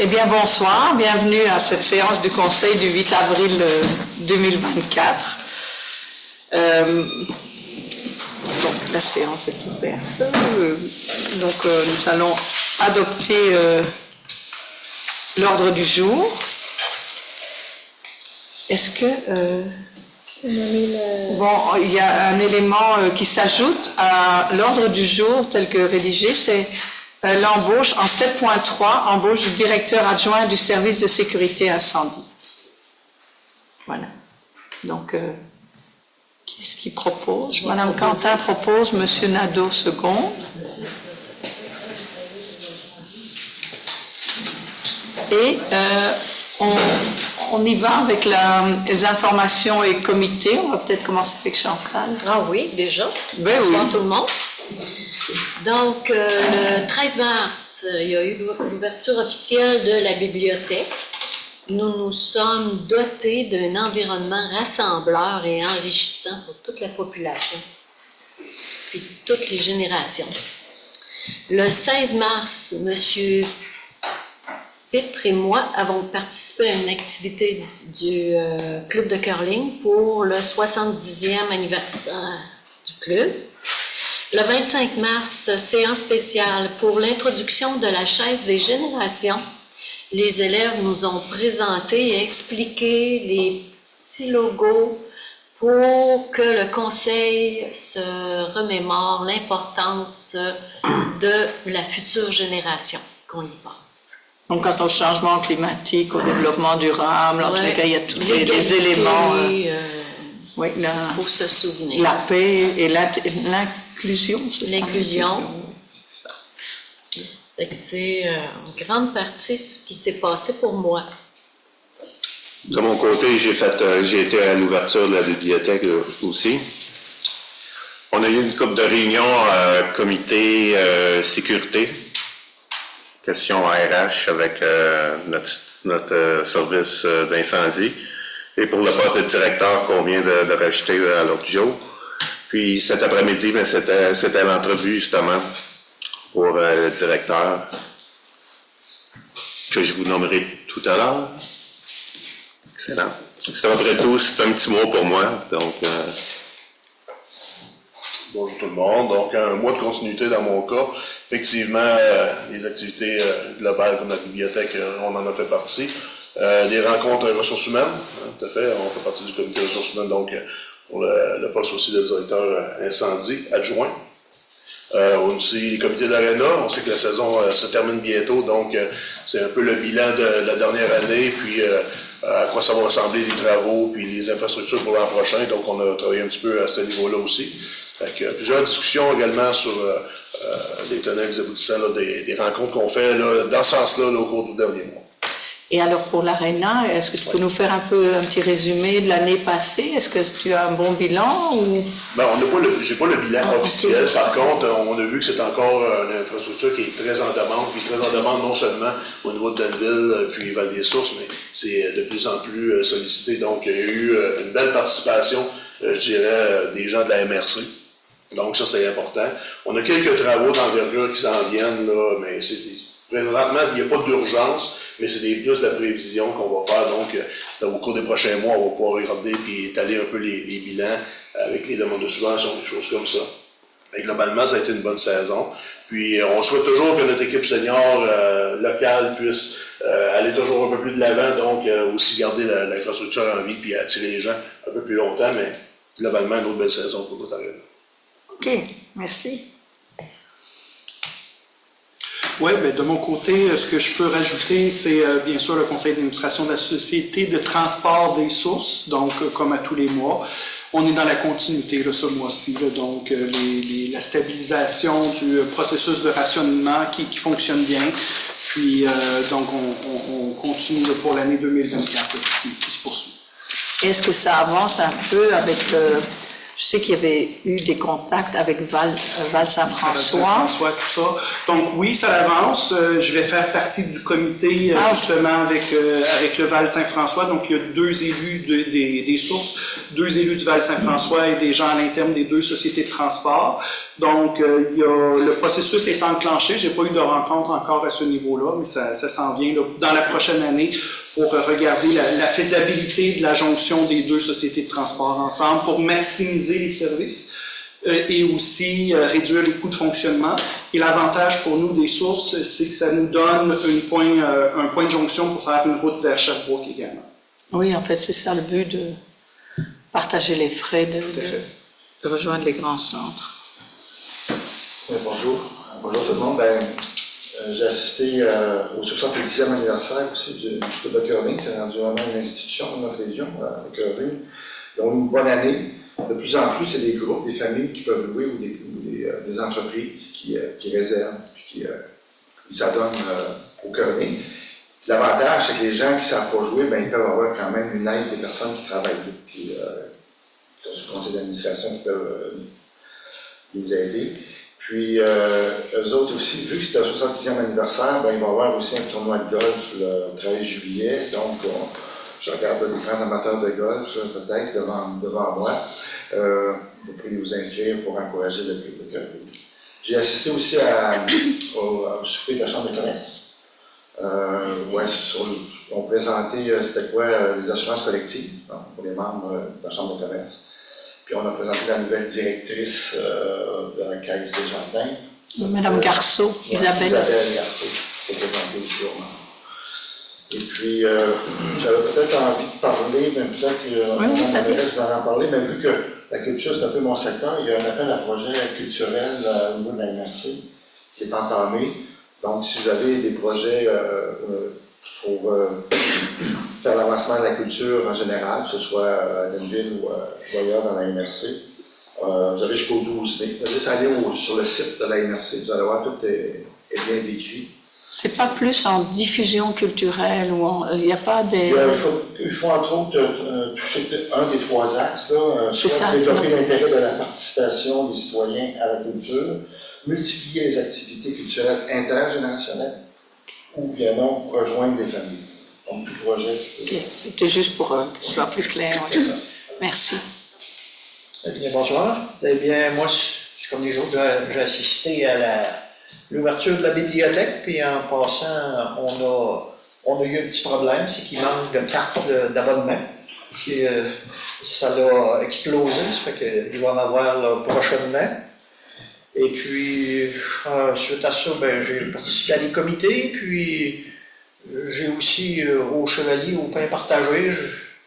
Eh bien, bonsoir. Bienvenue à cette séance du Conseil du 8 avril 2024. Donc, la séance est ouverte. Nous allons adopter l'ordre du jour. Est-ce que... Bon, il y a un élément qui s'ajoute à l'ordre du jour tel que rédigé, c'est l'embauche en 7.3, embauche du directeur adjoint du service de sécurité incendie. Voilà. Donc, qui est-ce qui propose? Madame Quentin propose, Monsieur Nadeau second. Et on y va avec les informations et comités. On va peut-être commencer avec Chantal. Ah oui, déjà. Ben Bonsoir oui. tout le monde. Donc, le 13 mars, il y a eu l'ouverture officielle de la bibliothèque. Nous nous sommes dotés d'un environnement rassembleur et enrichissant pour toute la population, puis toutes les générations. Le 16 mars, M. Pitre et moi avons participé à une activité du club de curling pour le 70e anniversaire du club. Le 25 mars, séance spéciale pour l'introduction de la chaise des générations. Les élèves nous ont présenté et expliqué les petits logos pour que le conseil se remémore l'importance de la future génération, qu'on y pense. Donc, quant au changement climatique, au développement durable, en tout cas, il y a tous les éléments. Oui, il faut se souvenir. La paix et l'inclusion, c'est ça? L'inclusion. C'est en grande partie ce qui s'est passé pour moi. De mon côté, j'ai été à l'ouverture de la bibliothèque aussi. On a eu une couple de réunions comité sécurité, question RH avec notre service d'incendie. Et pour le poste de directeur qu'on vient de rajouter à l'autre jour. Puis cet après-midi, c'était l'entrevue justement pour le directeur que je vous nommerai tout à l'heure. Excellent. C'est à peu près tout. C'est un petit mot pour moi. Donc, Bonjour tout le monde. Donc, un mois de continuité dans mon cas. Effectivement, les activités globales comme la bibliothèque, on en a fait partie. Des rencontres ressources humaines, hein, tout à fait. On fait partie du comité ressources humaines, donc pour le poste aussi de directeur incendie adjoint. Aussi les comités d'ARENA, on sait que la saison se termine bientôt, donc c'est un peu le bilan de la dernière année, puis à quoi ça va ressembler les travaux, puis les infrastructures pour l'an prochain. Donc on a travaillé un petit peu à ce niveau-là aussi. Fait que, plusieurs discussions également sur les tenants et les aboutissants là, des rencontres qu'on fait là, dans ce sens-là là, au cours du dernier mois. Et alors pour l'ARENA, est-ce que tu peux nous faire un petit résumé de l'année passée? Est-ce que tu as un bon bilan ou... Ben, j'ai pas le bilan officiel. Par contre, on a vu que c'est encore une infrastructure qui est très en demande, puis très en demande non seulement au niveau de Danville puis Val-des-Sources, mais c'est de plus en plus sollicité. Donc, il y a eu une belle participation, je dirais, des gens de la MRC. Donc, ça, c'est important. On a quelques travaux d'envergure qui s'en viennent, là, mais présentement, il n'y a pas d'urgence, mais c'est plus de la prévision qu'on va faire. Donc, au cours des prochains mois, on va pouvoir regarder et étaler un peu les bilans avec les demandes de subvention, des choses comme ça. Et globalement, ça a été une bonne saison. Puis, on souhaite toujours que notre équipe senior locale puisse aller toujours un peu plus de l'avant, donc aussi garder l'infrastructure en vie puis attirer les gens un peu plus longtemps, mais globalement, une autre belle saison pour notre arène. OK, merci. Oui, bien, de mon côté, ce que je peux rajouter, c'est bien sûr le conseil d'administration de la Société de transport des sources, donc comme à tous les mois. On est dans la continuité là, ce mois-ci, là, donc la stabilisation du processus de rationnement qui fonctionne bien. Puis, donc, on continue là, pour l'année 2024 qui se poursuit. Est-ce que ça avance un peu avec Je sais qu'il y avait eu des contacts avec Val Saint-François. Saint-François, tout ça. Donc oui, ça avance. Je vais faire partie du comité justement avec le Val Saint-François. Donc il y a 2 élus des sources, 2 élus du Val Saint-François et des gens à l'interne des 2 sociétés de transport. Donc le processus est enclenché. J'ai pas eu de rencontre encore à ce niveau-là, mais ça s'en vient là, dans la prochaine année pour regarder la faisabilité de la jonction des 2 sociétés de transport ensemble pour maximiser les services et aussi réduire les coûts de fonctionnement. Et l'avantage pour nous des sources, c'est que ça nous donne un point de jonction pour faire une route vers Sherbrooke également. Oui, en fait, c'est ça le but, de partager les frais, de rejoindre les grands centres. Bonjour. Bonjour tout le monde. J'ai assisté au 70e anniversaire aussi du Club de curling. C'est rendu vraiment une institution dans notre région, le curling. Ils ont une bonne année. De plus en plus, c'est des groupes, des familles qui peuvent louer ou des entreprises qui réservent, puis qui s'adonnent au curling. L'avantage, c'est que les gens qui ne savent pas jouer, ils peuvent avoir quand même une aide des personnes qui travaillent là, qui sont sur le conseil d'administration qui peuvent les aider. Puis, eux autres aussi, vu que c'est le 70e anniversaire, il va y avoir aussi un tournoi de golf le 13 juillet. Donc, je regarde des grands amateurs de golf, peut-être, devant moi. Vous pouvez vous inscrire pour encourager le club de curling. J'ai assisté aussi au souper de la Chambre de commerce. On présentait, c'était quoi, les assurances collectives pour les membres de la Chambre de commerce. Puis on a présenté la nouvelle directrice de la Caisse des Jardins. Madame Garceau, Isabelle. Isabelle Garceau, qui est présentée ici au moment. Et puis, j'avais peut-être envie de parler, mais peut-être que vous en parler, mais vu que la culture, c'est un peu mon secteur, il y a un appel à projet culturel au niveau de la MRC qui est entamé. Donc, si vous avez des projets pour faire l'avancement de la culture en général, que ce soit à Denville ou ailleurs dans la MRC, vous avez jusqu'au 12 mai. Vous allez juste aller sur le site de la MRC, vous allez voir, tout est bien décrit. C'est pas plus en diffusion culturelle ou il n'y a pas des... Il faut entre autres toucher un des 3 axes, là, soit développer l'intérêt de la participation des citoyens à la culture, multiplier les activités culturelles intergénérationnelles, ou bien non, rejoindre des familles. Donc, tout projet. Okay. C'était juste pour que ce soit plus clair. Oui. Merci. Eh bien, bonsoir. Eh bien, moi, comme les autres, j'ai assisté à l'ouverture de la bibliothèque, puis en passant, on a eu un petit problème, c'est qu'il manque de cartes d'abonnement. Puis, ça a explosé, ça fait qu'il va en avoir là, prochainement. Et puis, suite à ça, j'ai participé à des comités, puis j'ai aussi au Chevalier, au pain partagé,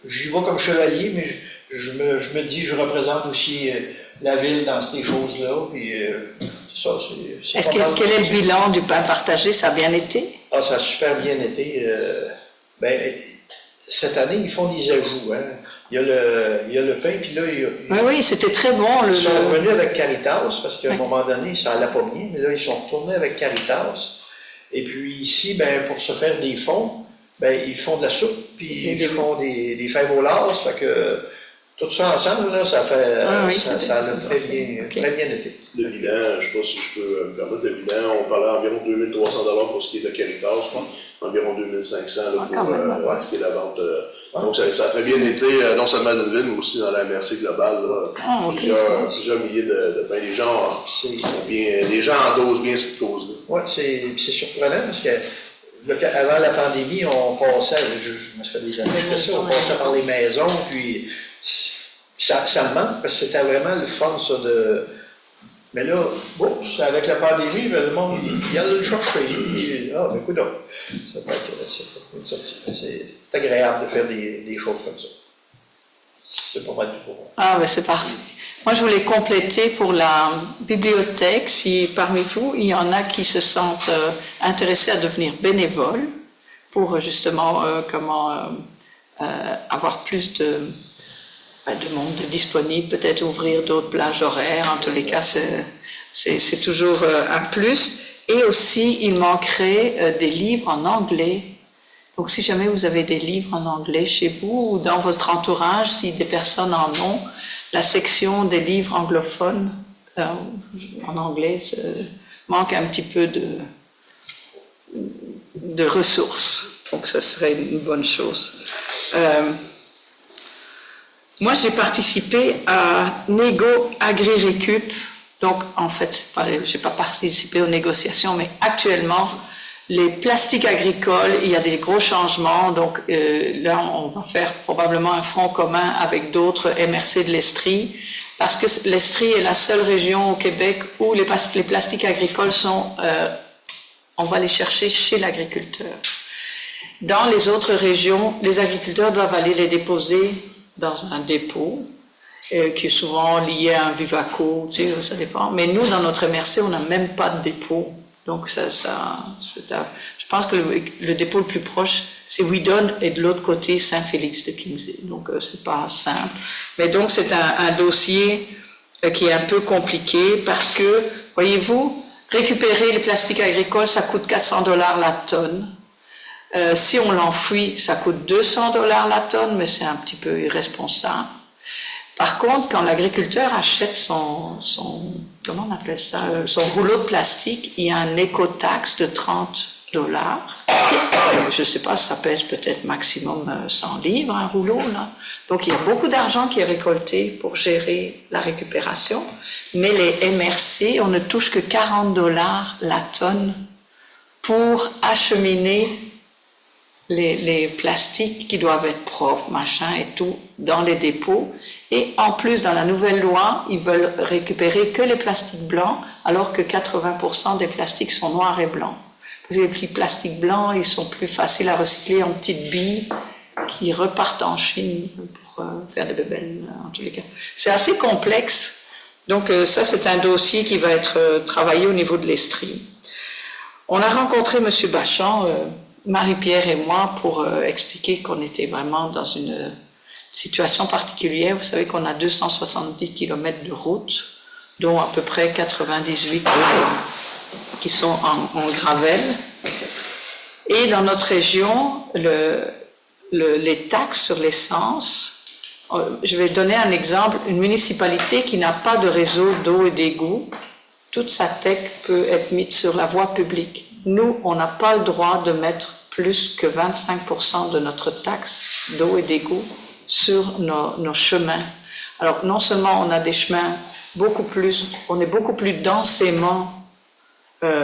j'y vais comme chevalier, mais je me dis, je représente aussi la ville dans ces choses-là, puis c'est ça. Quel est le bilan du pain partagé? Ça a bien été? Ah, ça a super bien été. Cette année, ils font des ajouts. Hein. Il y a le pain, puis là, oui, c'était très bon. Ils sont revenus avec Caritas, parce qu'à un moment donné, ça allait pas bien, mais là, ils sont retournés avec Caritas. Et puis ici, pour se faire des fonds, ils font de la soupe, puis ils font des fèves au lard, ça fait que tout ça ensemble, là, ça a très bien été. Le bilan, je ne sais pas si je peux me permettre, le bilan, on parlait d'environ 2 300 $ pour ce qui est de Caritas, environ 2 500 pour ce qui est la vente. Donc, ça a très bien été, non seulement à Denville, mais aussi dans la MRC globale. Plusieurs milliers de pains. Les gens endossent bien cette cause-là. Oui, c'est surprenant parce que avant la pandémie, on passait, ça fait des années que je fais ça, on passait par les maisons, puis ça me manque parce que c'était vraiment le fun, ça, de... Mais là, avec la pandémie, le monde, il allait le chercher. Écoute, c'est agréable de faire des choses comme ça. C'est pas mal pour moi. Ah, mais c'est parfait. Moi, je voulais compléter pour la bibliothèque, si parmi vous, il y en a qui se sentent intéressés à devenir bénévoles pour justement avoir plus de monde disponible, peut-être ouvrir d'autres plages horaires. En tous les cas, c'est toujours un plus. Et aussi, il manquerait des livres en anglais. Donc, si jamais vous avez des livres en anglais chez vous ou dans votre entourage, si des personnes en ont, la section des livres anglophones, en anglais, manque un petit peu de ressources. Donc, ça serait une bonne chose. Moi, j'ai participé à Négo Agri-Récup. Donc, en fait, je n'ai pas participé aux négociations, mais actuellement, les plastiques agricoles, il y a des gros changements. Donc, là, on va faire probablement un front commun avec d'autres MRC de l'Estrie, parce que l'Estrie est la seule région au Québec où les plastiques agricoles sont... on va les chercher chez l'agriculteur. Dans les autres régions, les agriculteurs doivent aller les déposer dans un dépôt, qui est souvent lié à un Vivaco, tu sais, ça dépend. Mais nous, dans notre MRC, on n'a même pas de dépôt. Donc, je pense que le dépôt le plus proche, c'est Wheaton, et de l'autre côté, Saint-Félix de Kingsey. Donc, c'est pas simple. Mais donc, c'est un dossier qui est un peu compliqué parce que, voyez-vous, récupérer les plastiques agricoles, ça coûte 400 $ la tonne. Si on l'enfouit, ça coûte 200 $ la tonne, mais c'est un petit peu irresponsable. Par contre, quand l'agriculteur achète comment on appelle ça, son rouleau de plastique, il y a un éco-taxe de 30 $. Je ne sais pas, ça pèse peut-être maximum 100 livres, un rouleau, là. Donc, il y a beaucoup d'argent qui est récolté pour gérer la récupération. Mais les MRC, on ne touche que 40 $ la tonne pour acheminer les plastiques qui doivent être propres, machin et tout, dans les dépôts. Et en plus, dans la nouvelle loi, ils veulent récupérer que les plastiques blancs, alors que 80% des plastiques sont noirs et blancs. Parce que les petits plastiques blancs, ils sont plus faciles à recycler en petites billes qui repartent en Chine pour faire des bébelles, en tous les cas. C'est assez complexe. Donc ça, c'est un dossier qui va être travaillé au niveau de l'Estrie. On a rencontré M. Bachand, Marie-Pierre et moi, pour expliquer qu'on était vraiment dans une situation particulière. Vous savez qu'on a 270 km de route, dont à peu près 98 qui sont en gravel. Et dans notre région, les taxes sur l'essence, je vais donner un exemple, une municipalité qui n'a pas de réseau d'eau et d'égout, toute sa TEC peut être mise sur la voie publique. Nous, on n'a pas le droit de mettre plus que 25% de notre taxe d'eau et d'égout sur nos chemins. Alors, non seulement on a des chemins on est beaucoup plus densément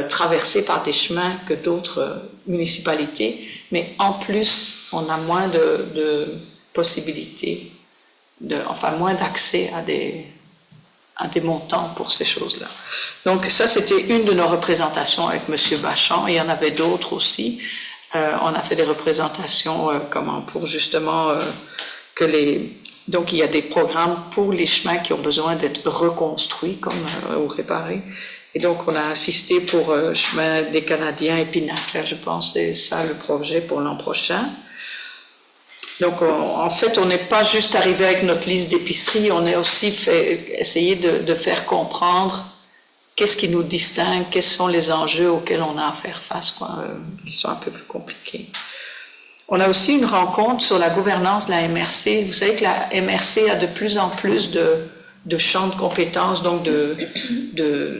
traversés par des chemins que d'autres municipalités, mais en plus, on a moins de possibilités, moins d'accès à des montants pour ces choses-là. Donc ça, c'était une de nos représentations avec M. Bachand. Il y en avait d'autres aussi. On a fait des représentations pour justement donc il y a des programmes pour les chemins qui ont besoin d'être reconstruits ou réparés. Et donc on a assisté pour chemin des Canadiens et Pinacle, je pense, c'est ça le projet pour l'an prochain. Donc en fait, on n'est pas juste arrivé avec notre liste d'épicerie, on a aussi essayé de faire comprendre qu'est-ce qui nous distingue, quels sont les enjeux auxquels on a à faire face, qui sont un peu plus compliqués. On a aussi une rencontre sur la gouvernance de la MRC. Vous savez que la MRC a de plus en plus de champs de compétences, donc de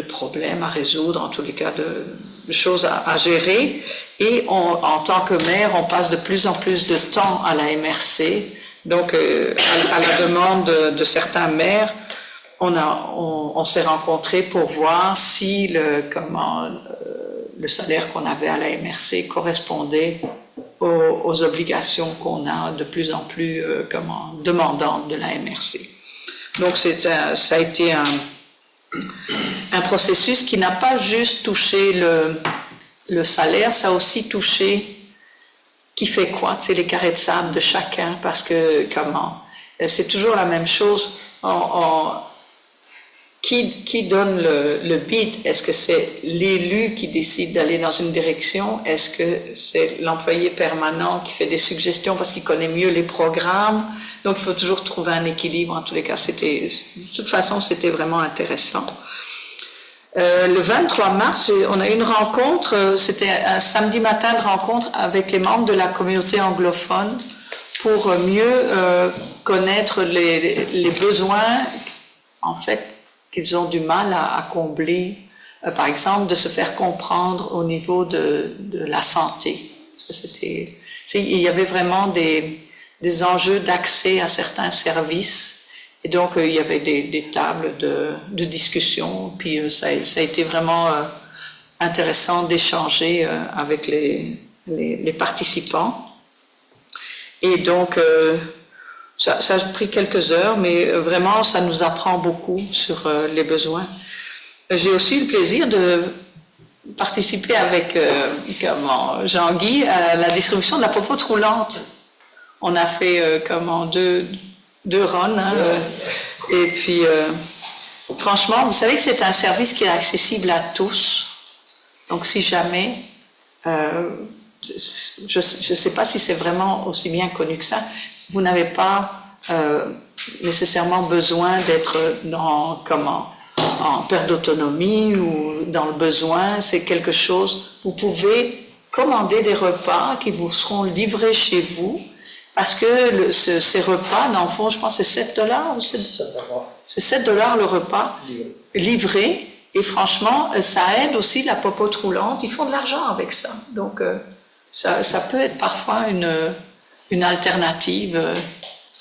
problèmes à résoudre, en tous les cas de choses à gérer. Et en tant que maire, on passe de plus en plus de temps à la MRC. Donc, à la demande de certains maires, on s'est rencontrés pour voir si le salaire qu'on avait à la MRC correspondait aux obligations qu'on a de plus en plus demandantes de la MRC. Donc, ça a été un processus qui n'a pas juste touché le salaire, ça a aussi touché qui fait quoi, tu sais, les carrés de sable de chacun, parce que c'est toujours la même chose. Qui donne le beat? Est-ce que c'est l'élu qui décide d'aller dans une direction? Est-ce que c'est l'employé permanent qui fait des suggestions parce qu'il connaît mieux les programmes? Donc, il faut toujours trouver un équilibre. En tous les cas, de toute façon, c'était vraiment intéressant. Le 23 mars, on a eu une rencontre, c'était un samedi matin de rencontre avec les membres de la communauté anglophone pour mieux connaître les besoins, en fait, qu'ils ont du mal à combler. Par exemple, de se faire comprendre au niveau de la santé. Parce que il y avait vraiment des enjeux d'accès à certains services. Et donc, il y avait des tables de discussion. Puis, ça a été vraiment intéressant d'échanger avec les participants. Et donc, ça a pris quelques heures, mais vraiment, ça nous apprend beaucoup sur les besoins. J'ai aussi eu le plaisir de participer avec Jean-Guy à la distribution de la popote roulante. On a fait deux runs. Hein, et puis, franchement, vous savez que c'est un service qui est accessible à tous. Donc, si jamais, je ne sais pas si c'est vraiment aussi bien connu que ça, vous n'avez pas nécessairement besoin d'être en perte d'autonomie ou dans le besoin. C'est quelque chose, vous pouvez commander des repas qui vous seront livrés chez vous, parce que ces repas, dans le fond, je pense que c'est $7 ou c'est $7 le repas livré. Et franchement, ça aide aussi la popote roulante. Ils font de l'argent avec ça. Donc, ça peut être parfois une alternative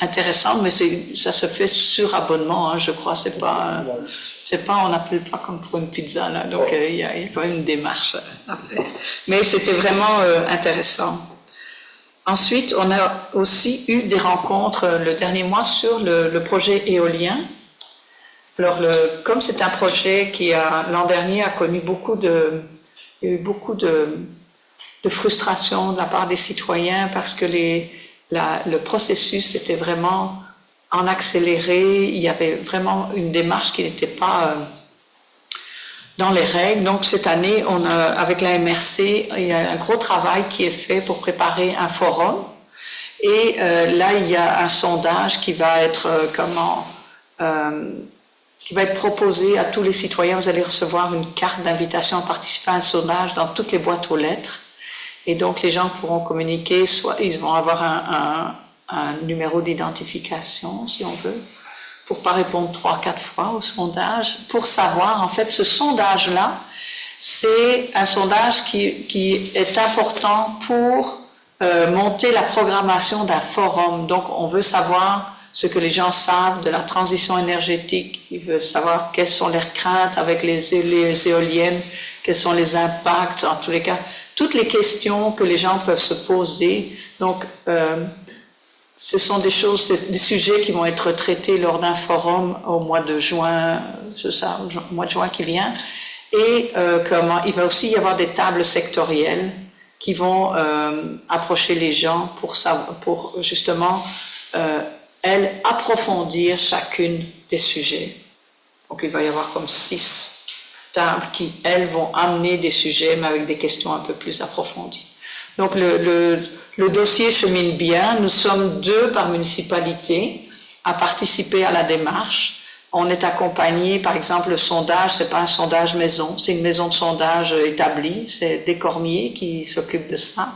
intéressante, mais ça se fait sur abonnement, hein, je crois. C'est pas, on n'appelle pas comme pour une pizza, là. Donc, il y a quand même une démarche à faire. Mais c'était vraiment intéressant. Ensuite, on a aussi eu des rencontres le dernier mois sur le projet éolien. Alors, comme c'est un projet qui l'an dernier a connu il y a eu beaucoup de frustration de la part des citoyens parce que le processus était vraiment en accéléré. Il y avait vraiment une démarche qui n'était pas dans les règles. Donc, cette année, avec la MRC, il y a un gros travail qui est fait pour préparer un forum. Et là, il y a un sondage qui va être proposé à tous les citoyens. Vous allez recevoir une carte d'invitation à participer à un sondage dans toutes les boîtes aux lettres. Et donc, les gens pourront communiquer, soit ils vont avoir un numéro d'identification, si on veut, pour pas répondre 3-4 fois au sondage, pour savoir, en fait, ce sondage-là, c'est un sondage qui est important pour monter la programmation d'un forum. Donc, on veut savoir ce que les gens savent de la transition énergétique. Ils veulent savoir quelles sont leurs craintes avec les éoliennes, quels sont les impacts, en tous les cas, toutes les questions que les gens peuvent se poser. Donc, ce sont des sujets qui vont être traités lors d'un forum au mois de juin, c'est ça, au mois de juin qui vient. Et il va aussi y avoir des tables sectorielles qui vont approcher les gens pour justement approfondir chacune des sujets. Donc il va y avoir comme 6 tables qui, elles, vont amener des sujets, mais avec des questions un peu plus approfondies. Donc le dossier chemine bien. Nous sommes 2 par municipalité à participer à la démarche. On est accompagné, par exemple, le sondage, c'est pas un sondage maison, c'est une maison de sondage établie, c'est des Cormier qui s'occupent de ça.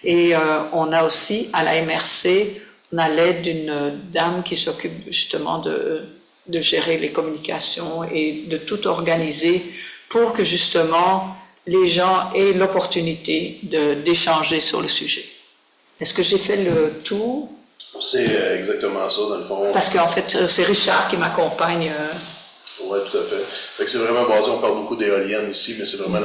Et on a aussi, à la MRC, on a l'aide d'une dame qui s'occupe justement de gérer les communications et de tout organiser pour que justement les gens aient l'opportunité d'échanger sur le sujet. Est-ce que j'ai fait le tour? C'est exactement ça, dans le fond. Parce qu'en fait, c'est Richard qui m'accompagne. Oui, tout à fait. Fait que c'est vraiment basé, on parle beaucoup d'éoliennes ici, mais c'est vraiment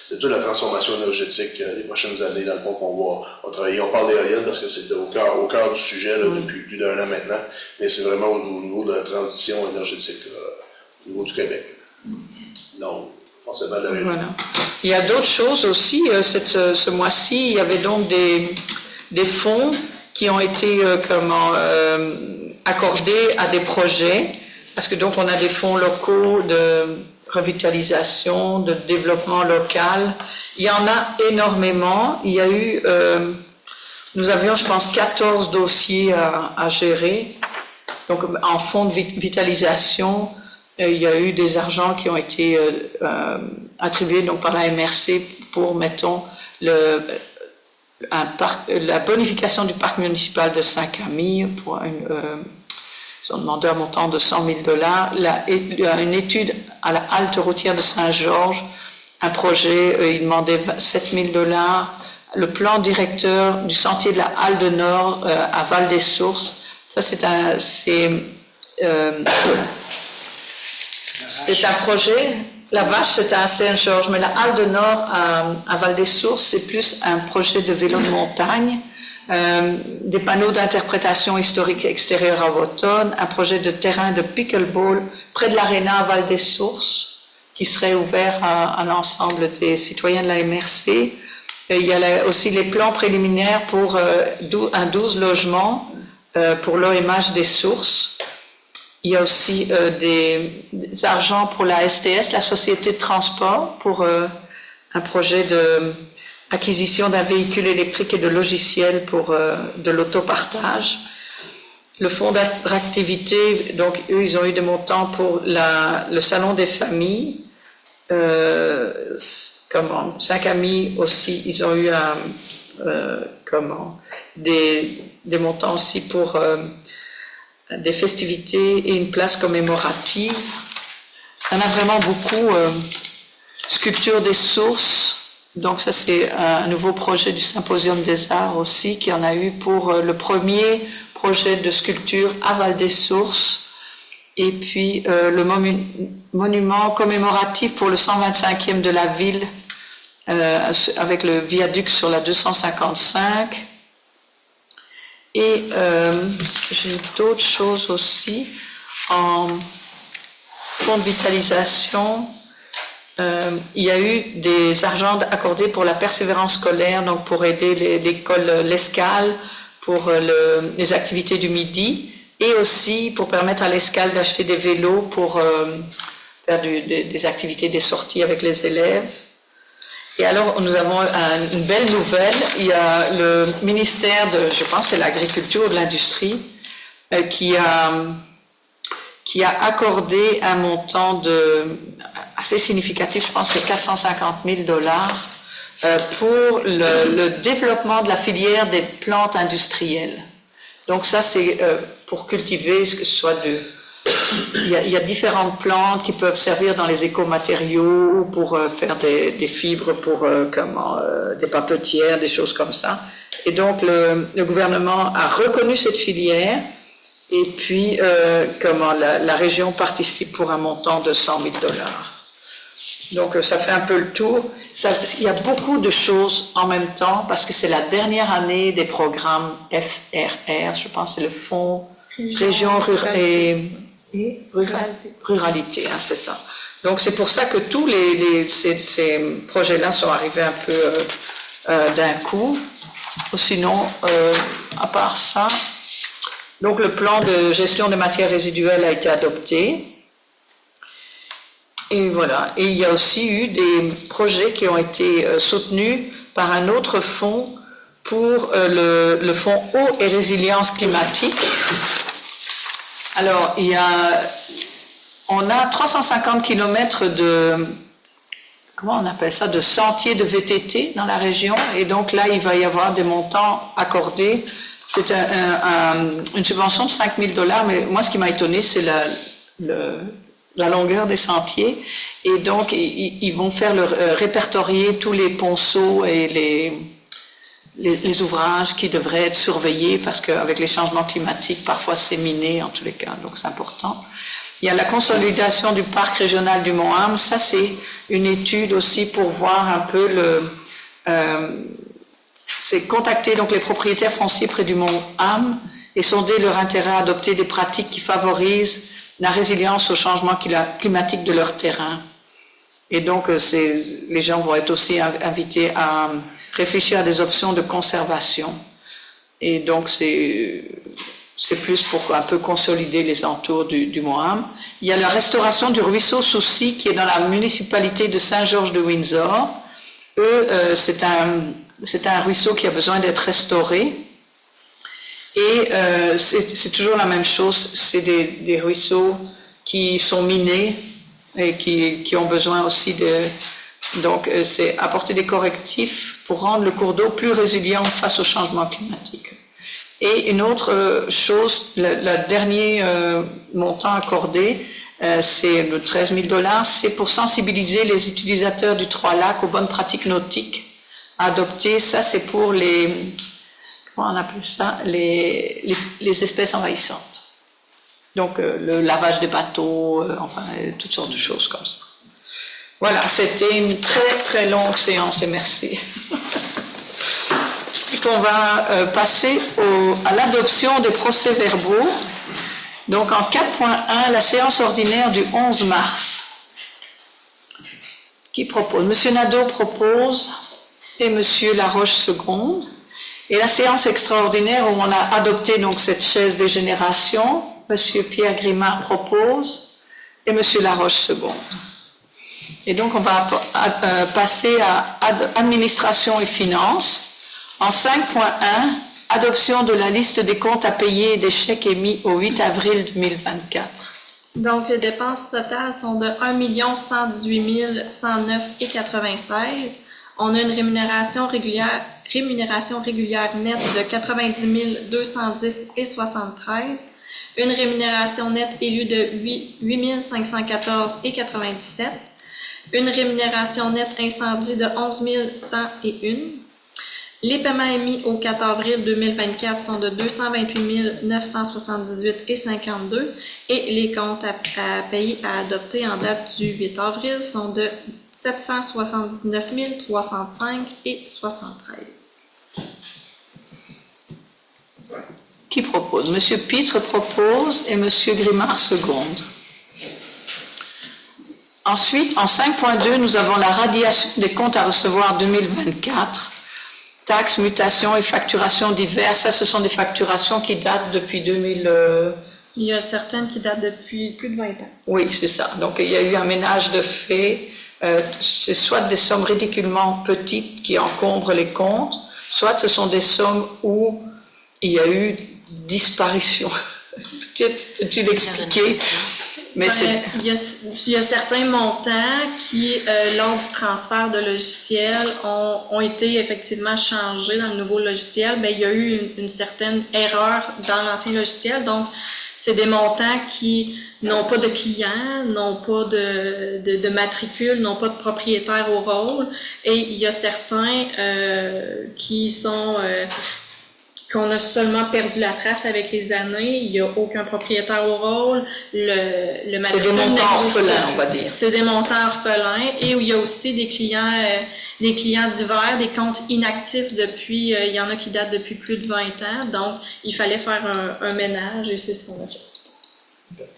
c'est toute la transformation énergétique des prochaines années, dans le fond, qu'on va travailler. On parle d'éoliennes parce que c'est au cœur du sujet là, depuis plus d'1 an maintenant, mais c'est vraiment au niveau de la transition énergétique, au niveau du Québec. Non, forcément de la région. Voilà. Il y a d'autres choses aussi. Ce mois-ci, il y avait donc des fonds qui ont été accordés à des projets, parce que donc on a des fonds locaux de revitalisation, de développement local. Il y en a énormément. Il y a eu, nous avions, je pense, 14 dossiers à gérer. Donc en fonds de vitalisation, il y a eu des argents qui ont été attribués donc par la MRC pour, mettons, la bonification du parc municipal de Saint-Camille pour ils ont demandé un montant de 100 000 $. Une étude à la halte routière de Saint-Georges, un projet, ils demandaient 7 000 $. Le plan directeur du sentier de la Halde Nord à Val-des-Sources, ça c'est un projet. La Vache, c'est à Saint-Georges, mais la Halde Nord à Val-des-Sources, c'est plus un projet de vélo de montagne, des panneaux d'interprétation historique extérieure à Wotton, un projet de terrain de pickleball près de l'aréna à Val-des-Sources, qui serait ouvert à l'ensemble des citoyens de la MRC. Et il y a aussi les plans préliminaires pour 12 logements pour l'OMH des sources. Il y a aussi des argents pour la STS, la Société de transport, pour un projet d'acquisition d'un véhicule électrique et de logiciels pour de l'autopartage. Le fonds d'attractivité, donc eux, ils ont eu des montants pour le salon des familles. Saint-Camille aussi, ils ont eu des montants aussi pour des festivités et une place commémorative. Il y en a vraiment beaucoup. Sculpture des sources, donc ça c'est un nouveau projet du Symposium des Arts aussi, qui en a eu pour le premier projet de sculpture à Val-des-Sources. Et puis le monument commémoratif pour le 125e de la ville, avec le viaduc sur la 255. Et j'ai d'autres choses aussi. En fonds de vitalisation, il y a eu des argents accordés pour la persévérance scolaire, donc pour aider l'école L'Escale, pour les activités du midi, et aussi pour permettre à l'Escale d'acheter des vélos pour faire des activités, des sorties avec les élèves. Et alors, nous avons une belle nouvelle. Il y a le ministère je pense, c'est l'agriculture ou de l'industrie, qui a accordé un montant assez significatif, je pense que c'est 450 000 $, pour le développement de la filière des plantes industrielles. Donc ça, c'est pour cultiver, que ce soit il y a différentes plantes qui peuvent servir dans les écomatériaux pour faire des fibres pour des papetières, des choses comme ça. Et donc le gouvernement a reconnu cette filière et puis la région participe pour un montant de 100 000 $. Donc ça fait un peu le tour. Il y a beaucoup de choses en même temps parce que c'est la dernière année des programmes FRR, je pense que c'est le Fonds Région Ruralité, hein, c'est ça. Donc c'est pour ça que tous ces projets-là sont arrivés un peu d'un coup. Sinon, à part ça, donc le plan de gestion des matières résiduelles a été adopté. Et voilà. Et il y a aussi eu des projets qui ont été soutenus par un autre fonds pour le fonds eau et résilience climatique. Alors, on a 350 kilomètres de sentiers de VTT dans la région, et donc là, il va y avoir des montants accordés. C'est une subvention de 5 000 $, mais moi, ce qui m'a étonné, c'est la longueur des sentiers, et donc ils vont faire répertorier tous les ponceaux et les ouvrages qui devraient être surveillés parce qu'avec les changements climatiques, parfois c'est miné en tous les cas, donc c'est important. Il y a la consolidation du parc régional du Mont-Ham, ça c'est une étude aussi pour voir un peu c'est contacter donc les propriétaires fonciers près du Mont-Ham et sonder leur intérêt à adopter des pratiques qui favorisent la résilience au changement climatique de leur terrain. Et donc les gens vont être aussi invités à réfléchir à des options de conservation. Et donc, c'est plus pour un peu consolider les entours du Mont-Ham. Il y a la restauration du ruisseau Soucy qui est dans la municipalité de Saint-Georges de Windsor. C'est un ruisseau qui a besoin d'être restauré. Et c'est toujours la même chose. C'est des ruisseaux qui sont minés et qui ont besoin aussi Donc, c'est apporter des correctifs pour rendre le cours d'eau plus résilient face au changement climatique. Et une autre chose, le dernier montant accordé, c'est le 13 000 $, c'est pour sensibiliser les utilisateurs du Trois-Lacs aux bonnes pratiques nautiques. Adopter, ça c'est pour les, comment on appelle ça, les espèces envahissantes. Donc le lavage des bateaux, enfin toutes sortes de choses comme ça. Voilà, c'était une très très longue séance et merci. On va passer à l'adoption des procès-verbaux. Donc en 4.1, la séance ordinaire du 11 mars. Qui propose? Monsieur Nadeau propose et Monsieur Laroche seconde. Et la séance extraordinaire où on a adopté donc cette chaise des générations, Monsieur Pierre Grimard propose et Monsieur Laroche seconde. Et donc on va passer à administration et finances. En 5.1, adoption de la liste des comptes à payer et des chèques émis au 8 avril 2024. Donc, les dépenses totales sont de 1 118 109,96. On a une rémunération régulière nette de 90 210,73. Une rémunération nette élue de 8 514,97. Une rémunération nette incendie de 11 101. Les paiements émis au 4 avril 2024 sont de 228 978,52 et les comptes à payer à adopter en date du 8 avril sont de 779 305,73. Qui propose? Monsieur Pitre propose et Monsieur Grimard seconde. Ensuite, en 5.2, nous avons la radiation des comptes à recevoir 2024. Taxes, mutations et facturations diverses. Ça, ce sont des facturations qui datent depuis 2000... Il y a certaines qui datent depuis plus de 20 ans. Oui, c'est ça. Donc, il y a eu un ménage de fait. C'est soit des sommes ridiculement petites qui encombrent les comptes, soit ce sont des sommes où il y a eu disparition. Peux-tu l'expliquer? Mais il y a certains montants qui, lors du transfert de logiciel, ont été effectivement changés dans le nouveau logiciel. Il y a eu une certaine erreur dans l'ancien logiciel. Donc, c'est des montants qui n'ont pas de clients, n'ont pas de matricule, n'ont pas de propriétaire au rôle. Et il y a certains qui sont... qu'on a seulement perdu la trace avec les années, il n'y a aucun propriétaire au rôle, le matricule... C'est des montants orphelins, on va dire. C'est des montants orphelins, et où il y a aussi des clients divers, des comptes inactifs depuis, il y en a qui datent depuis plus de 20 ans, donc il fallait faire un ménage, et c'est ce qu'on a fait.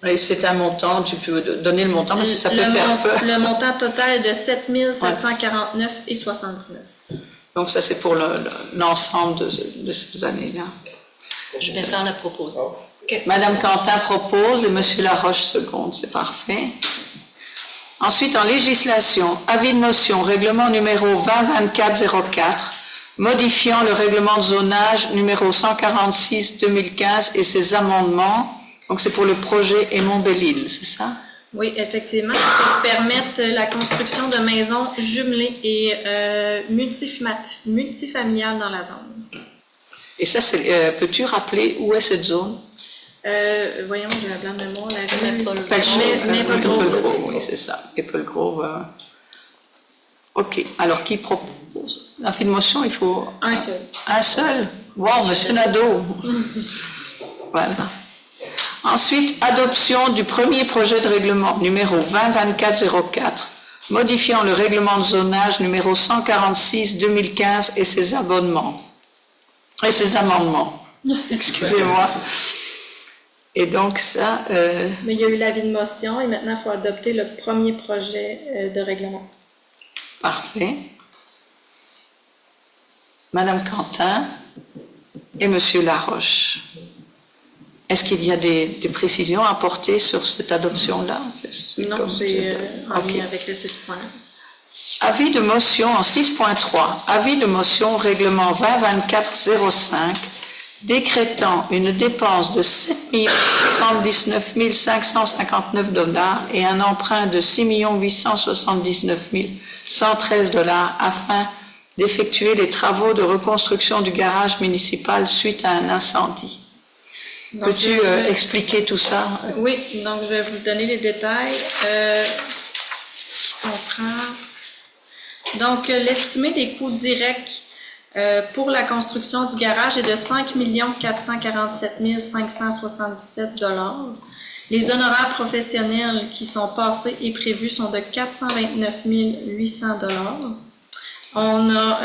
Et c'est un montant, tu peux donner le montant, parce que ça peut faire peur. Le montant total est de 7 749,79. Donc ça, c'est pour l'ensemble de ces années-là. Je vais faire la proposition. Madame Quentin propose et Monsieur Laroche seconde, c'est parfait. Ensuite, en législation, avis de motion, règlement numéro 2024-04, modifiant le règlement de zonage numéro 146-2015 et ses amendements. Donc c'est pour le projet Aimont-Belle-Île, c'est ça? Oui, effectivement, pour permettre la construction de maisons jumelées et multifamiliales dans la zone. Et ça, peux-tu rappeler où est cette zone? Voyons, j'ai la blanc de mémoire, la rue Maple Grove, oui, c'est ça. Maple Grove. OK. Alors, qui propose? La fin de motion, il faut... Un seul. Un seul? Wow, Monsieur Nadeau. Voilà. Ensuite, adoption du premier projet de règlement numéro 2024-04, modifiant le règlement de zonage numéro 146-2015 et ses amendements. Excusez-moi. Et donc ça... Mais il y a eu l'avis de motion et maintenant il faut adopter le premier projet de règlement. Parfait. Madame Quentin et Monsieur Laroche. Est-ce qu'il y a des précisions à apporter sur cette adoption-là? Non, c'est en lien avec le 6 points. Avis de motion en 6.3. Avis de motion règlement 2024-05, décrétant une dépense de 7 559 $, et un emprunt de 6 879 113 $ afin d'effectuer les travaux de reconstruction du garage municipal suite à un incendie. Donc, Peux-tu expliquer tout ça? Oui, donc je vais vous donner les détails. Je comprends. Donc, l'estimé des coûts directs pour la construction du garage est de 5 447 577 $. Les honoraires professionnels qui sont passés et prévus sont de 429 800 $. On a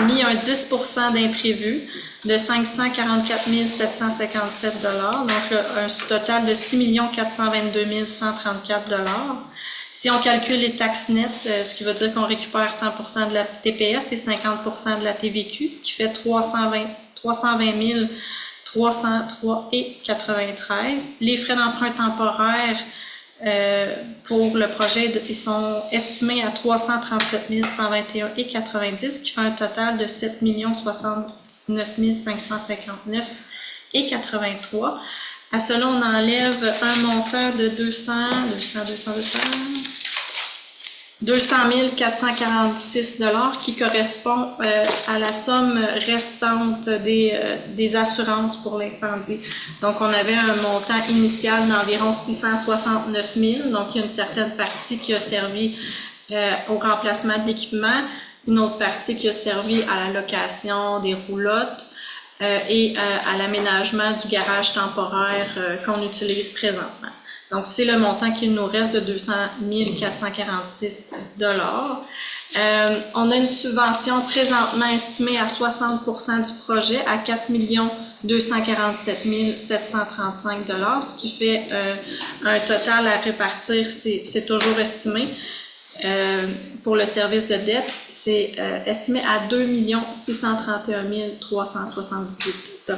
mis un 10 % d'imprévu de 544 757 $, donc un total de 6 422 134 $. Si on calcule les taxes nettes, ce qui veut dire qu'on récupère 100% de la TPS et 50% de la TVQ, ce qui fait 320 303,93 $. Les frais d'emprunt temporaire pour le projet, ils sont estimés à 337 121,90 $, ce qui fait un total de 7 079 559,83 $. À cela, on enlève un montant de 200 446 $ qui correspond à la somme restante des assurances pour l'incendie. Donc, on avait un montant initial d'environ 669 000, donc il y a une certaine partie qui a servi au remplacement de l'équipement, une autre partie qui a servi à la location des roulottes, et à l'aménagement du garage temporaire qu'on utilise présentement. Donc, c'est le montant qu'il nous reste de 200 446 $. On a une subvention présentement estimée à 60% du projet à 4 247 735 $, ce qui fait un total à répartir, c'est toujours estimé. Pour le service de dette, c'est estimé à 2 631 378 $.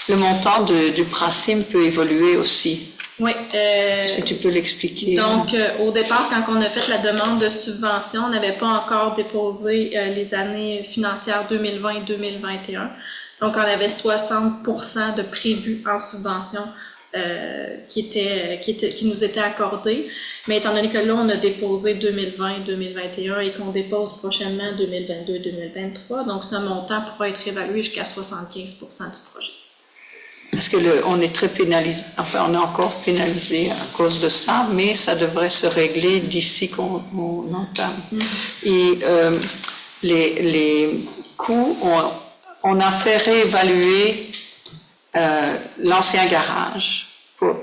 Le montant du PRACIM peut évoluer aussi. Oui. Si tu peux l'expliquer. Donc, au départ, quand on a fait la demande de subvention, on n'avait pas encore déposé les années financières 2020 et 2021. Donc, on avait 60% de prévus en subvention qui nous était accordé. Mais étant donné que là, on a déposé 2020 et 2021 et qu'on dépose prochainement 2022 et 2023, donc ce montant pourra être évalué jusqu'à 75% du projet. Parce que on est très pénalisé, enfin on est encore pénalisé à cause de ça, mais ça devrait se régler d'ici qu'on entame. Et les coûts, on a fait réévaluer l'ancien garage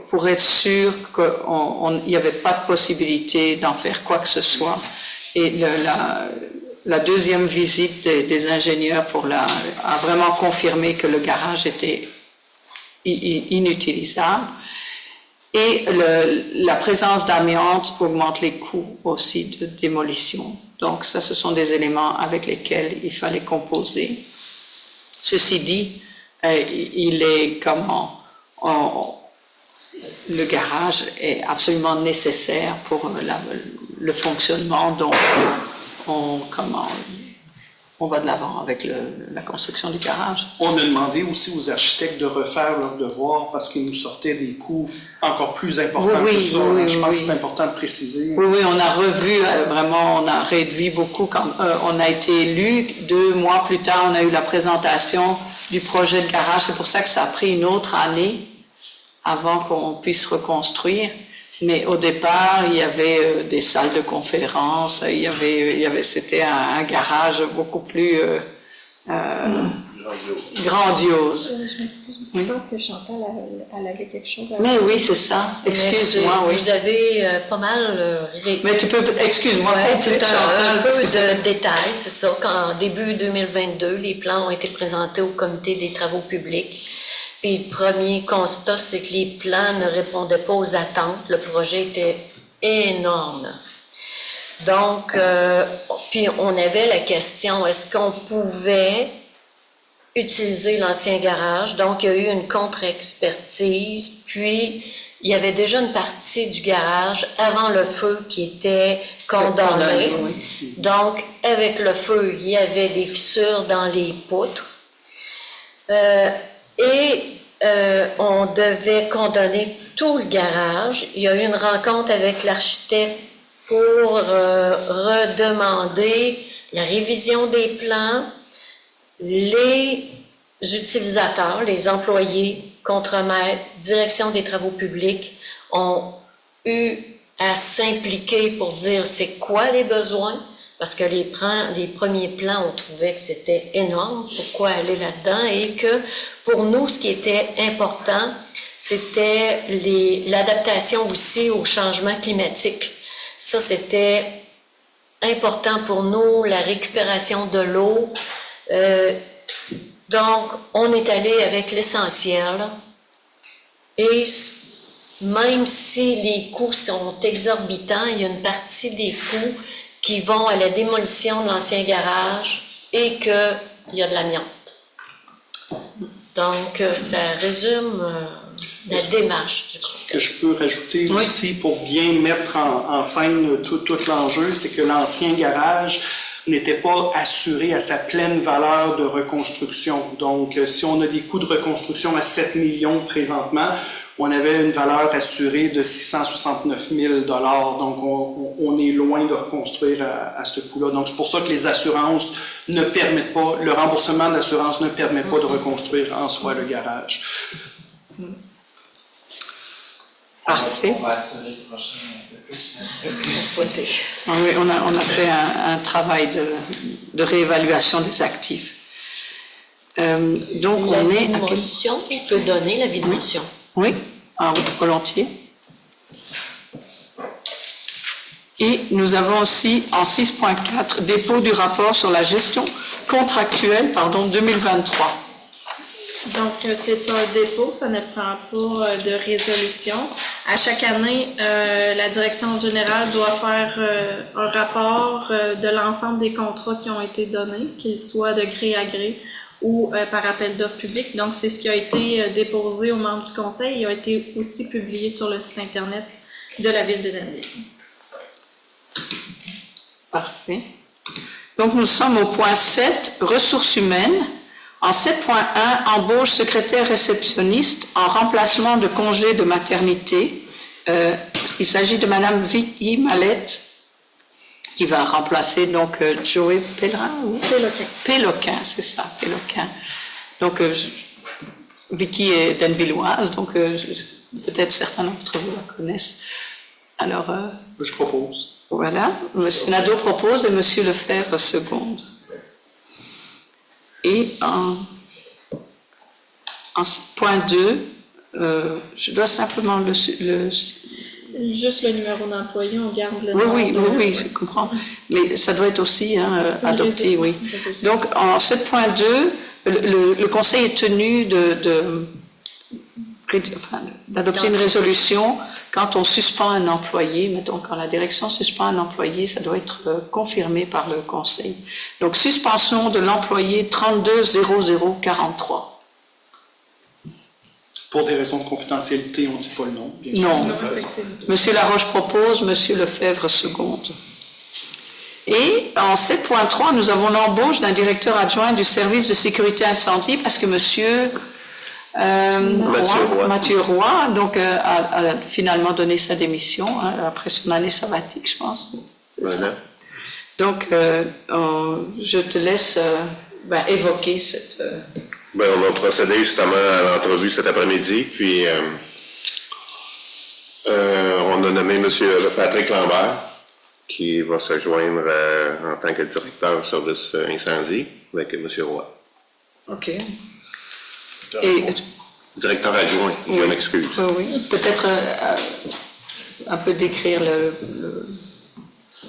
pour être sûr qu'il n'y avait pas de possibilité d'en faire quoi que ce soit. Et la deuxième visite des ingénieurs a vraiment confirmé que le garage était inutilisable. Et la présence d'amiante augmente les coûts aussi de démolition. Donc ça, ce sont des éléments avec lesquels il fallait composer. Ceci dit, il est le garage est absolument nécessaire pour le fonctionnement, donc on va de l'avant avec la construction du garage. On a demandé aussi aux architectes de refaire leur devoir parce qu'ils nous sortaient des coûts encore plus importants que ça. Je pense que c'est important de préciser. Oui, on a revu, vraiment, on a réduit beaucoup. On a été élu, 2 mois plus tard, on a eu la présentation du projet de garage. C'est pour ça que ça a pris une autre année avant qu'on puisse reconstruire. Mais au départ, il y avait des salles de conférence, c'était un garage beaucoup plus grandiose. Je m'excuse, je pense que Chantal, elle avait quelque chose à dire. Mais oui, c'est ça. Excuse-moi, oui. Vous avez pas mal... Mais tu peux... Excuse-moi. C'est un peu de détails, c'est ça. Qu'en début 2022, les plans ont été présentés au comité des travaux publics. Puis le premier constat, c'est que les plans ne répondaient pas aux attentes. Le projet était énorme. Donc, puis on avait la question, est-ce qu'on pouvait utiliser l'ancien garage? Donc, il y a eu une contre-expertise, puis il y avait déjà une partie du garage avant le feu qui était condamnée. Oui. Donc, avec le feu, il y avait des fissures dans les poutres. On devait condamner tout le garage. Il y a eu une rencontre avec l'architecte pour redemander la révision des plans. Les utilisateurs, les employés, contremaîtres, direction des travaux publics ont eu à s'impliquer pour dire c'est quoi les besoins, parce que les premiers plans, on trouvait que c'était énorme, pourquoi aller là-dedans, et que pour nous, ce qui était important, c'était l'adaptation aussi au changement climatique. Ça, c'était important pour nous, la récupération de l'eau. Donc, on est allé avec l'essentiel. Et même si les coûts sont exorbitants, il y a une partie des coûts qui vont à la démolition de l'ancien garage et qu'il y a de l'amiante. Donc, ça résume la démarche du Ce que conseil. je peux rajouter aussi pour bien mettre en scène tout l'enjeu, c'est que l'ancien garage n'était pas assuré à sa pleine valeur de reconstruction. Donc, si on a des coûts de reconstruction à 7 millions présentement, on avait une valeur assurée de 669 000 $. Donc, on est loin de reconstruire à ce coût-là. Donc, c'est pour ça que les assurances ne permettent pas, le remboursement de l'assurance ne permet pas de reconstruire en soi le garage. Parfait. On va assurer le prochain un peu plus. Souhaité. Oui, on a fait un travail de réévaluation des actifs. Donc, La on vie est de à quel- motion, je peux donner la vie de motion. Oui, volontiers. Et nous avons aussi en 6.4 dépôt du rapport sur la gestion contractuelle 2023. Donc, c'est un dépôt, ça ne prend pas de résolution. À chaque année, la direction générale doit faire un rapport de l'ensemble des contrats qui ont été donnés, qu'ils soient de gré à gré ou par appel d'offres publiques. Donc, c'est ce qui a été déposé aux membres du conseil et a été aussi publié sur le site Internet de la ville de Danville. Parfait. Donc, nous sommes au point 7, ressources humaines. En 7.1, embauche secrétaire réceptionniste en remplacement de congé de maternité. Il s'agit de Madame Vicky Mallette qui va remplacer donc Joey Pellerin ou Péloquin, c'est ça, Péloquin. Donc Vicky est danvilloise, donc peut-être certains d'entre vous la connaissent. Alors Je propose. voilà, Monsieur Nadeau propose et Monsieur Lefebvre seconde. Et en point 2, je dois simplement Juste le numéro d'employé, on garde le Oui, je comprends. Mais ça doit être aussi adopté, oui. Résolution. Donc, en 7.2, le Conseil est tenu d'adopter une résolution quand on suspend un employé. Mettons, quand la direction suspend un employé, ça doit être confirmé par le Conseil. Donc, suspension de l'employé 320043. Pour des raisons de confidentialité, on ne dit pas le nom, bien sûr. Non. Monsieur Laroche propose, Monsieur Lefebvre seconde. Et en 7.3, nous avons l'embauche d'un directeur adjoint du service de sécurité incendie parce que Monsieur Mathieu Roy donc, a finalement donné sa démission après son année sabbatique, je pense. Voilà. Donc, je te laisse évoquer cette... Ben, on va procéder justement à l'entrevue cet après-midi, puis on a nommé M. Patrick Lambert, qui va se joindre en tant que directeur service incendie avec M. Roy. OK. Et, Directeur adjoint, je m'excuse. oui. Peut-être un peu décrire le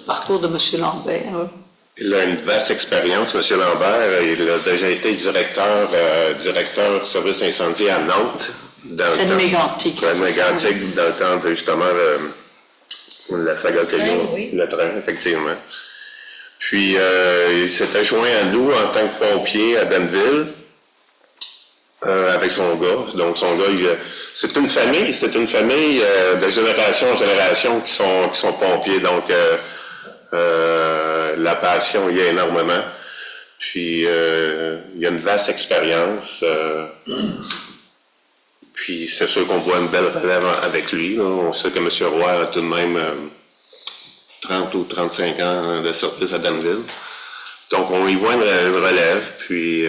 parcours de M. Lambert. Il a une vaste expérience, M. Lambert. Il a déjà été directeur service incendie à Nantes. Près de Mégantic. Près de Mégantic, dans le temps de justement la saga Télé, oui. le train, effectivement. Puis, il s'était joint à nous en tant que pompier à Danville, avec son gars. Donc, son gars, c'est une famille de génération en génération qui sont pompiers. Donc, la passion, il y a énormément. Puis, il a une vaste expérience. Puis, c'est sûr qu'on voit une belle relève avec lui. Là. On sait que M. Roy a tout de même 30 ou 35 ans de service à Danville. Donc, on y voit une relève. Puis,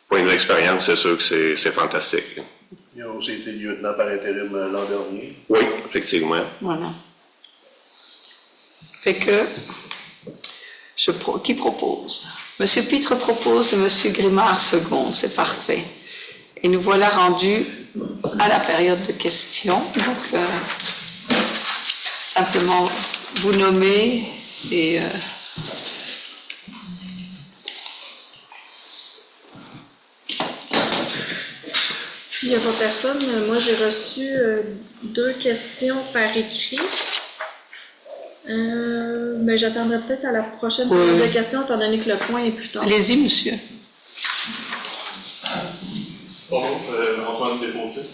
point de l'expérience, c'est sûr que c'est fantastique. Il a aussi été lieutenant par intérim l'an dernier. Oui, effectivement. Voilà. Fait que, qui propose? Monsieur Pitre propose et Monsieur Grimard seconde, c'est parfait. Et nous voilà rendus à la période de questions. Donc, simplement vous nommer et... S'il n'y a pas personne, moi j'ai reçu 2 questions par écrit. Mais j'attendrai peut-être à la prochaine période de questions, étant donné que le point est plus tard. Allez-y, monsieur. Bonjour, Antoine Desfossés.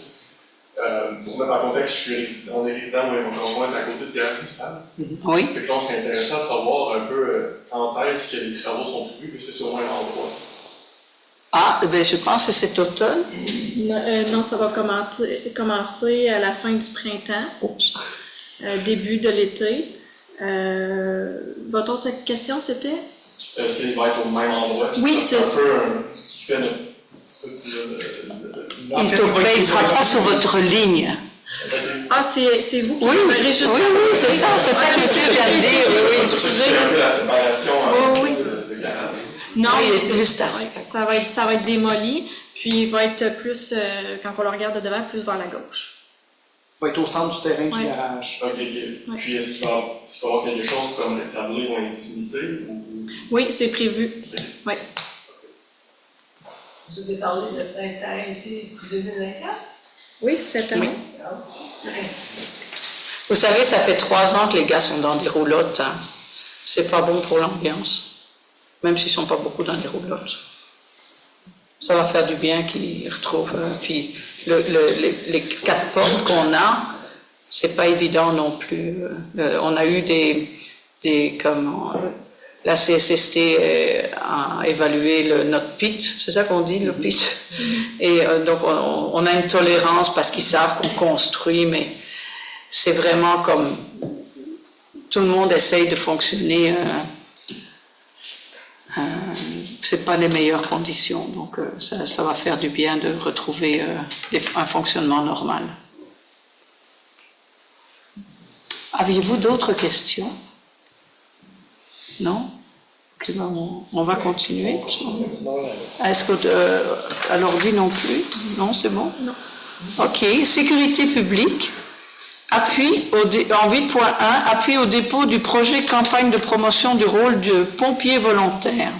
Pour mettre en contexte, on est résident, moi et mon conjoint, à côté du garage Cristal. Oui. Fait que donc, c'est intéressant de savoir un peu quand est-ce que les travaux sont prévus, que c'est sur un endroit. Ah, ben je pense que c'est automne. Non, ça va commencer à la fin du printemps, début de l'été. Votre autre question, c'était? Est-ce qu'il va être au même endroit? Oui, c'est... un peu ce qui fait notre... Il ne sera pas sur votre ligne. Ah, c'est vous qui Oui, verrez juste... oui, c'est ça que monsieur vient de dire. Oui, C'est un peu la séparation oui. de garage. Non, Oui, mais c'est juste à ça. ça va être démoli, puis il va être plus, quand on le regarde de devant, plus vers la gauche. Va être au centre du terrain du Ouais. garage. OK. Puis est-ce qu'il va y avoir quelque chose comme établir l'intimité ou... Oui, c'est prévu. Oui. Vous avez parlé de printemps-été 2024? Oui, cette année. Vous savez, ça fait 3 ans que les gars sont dans des roulottes. Hein. C'est pas bon pour l'ambiance, même s'ils sont pas beaucoup dans les roulottes. Ça va faire du bien qu'ils retrouvent. Puis les 4 portes qu'on a, c'est pas évident non plus. On a eu la CSST a évalué notre PIT, c'est ça qu'on dit, le PIT. Et donc, on a une tolérance parce qu'ils savent qu'on construit, mais c'est vraiment comme tout le monde essaye de fonctionner. C'est pas les meilleures conditions, donc ça va faire du bien de retrouver un fonctionnement normal. Aviez-vous d'autres questions? Non? Okay, ben on va continuer. Est-ce que à l'ordi non plus? Non, c'est bon? Non. OK. Sécurité publique. Appui en 8.1, appui au dépôt du projet campagne de promotion du rôle de pompier volontaire.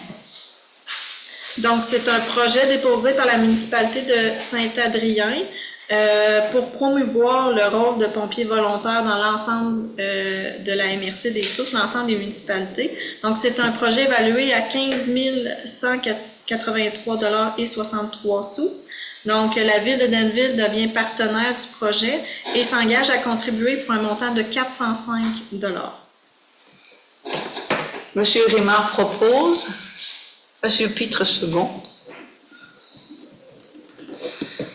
Donc, c'est un projet déposé par la municipalité de Saint-Adrien pour promouvoir le rôle de pompier volontaire dans l'ensemble de la MRC des Sources, l'ensemble des municipalités. Donc, c'est un projet évalué à 15 183,63 $. Donc, la ville de Danville devient partenaire du projet et s'engage à contribuer pour un montant de 405 $. Monsieur Rimard propose. Monsieur Pitre second.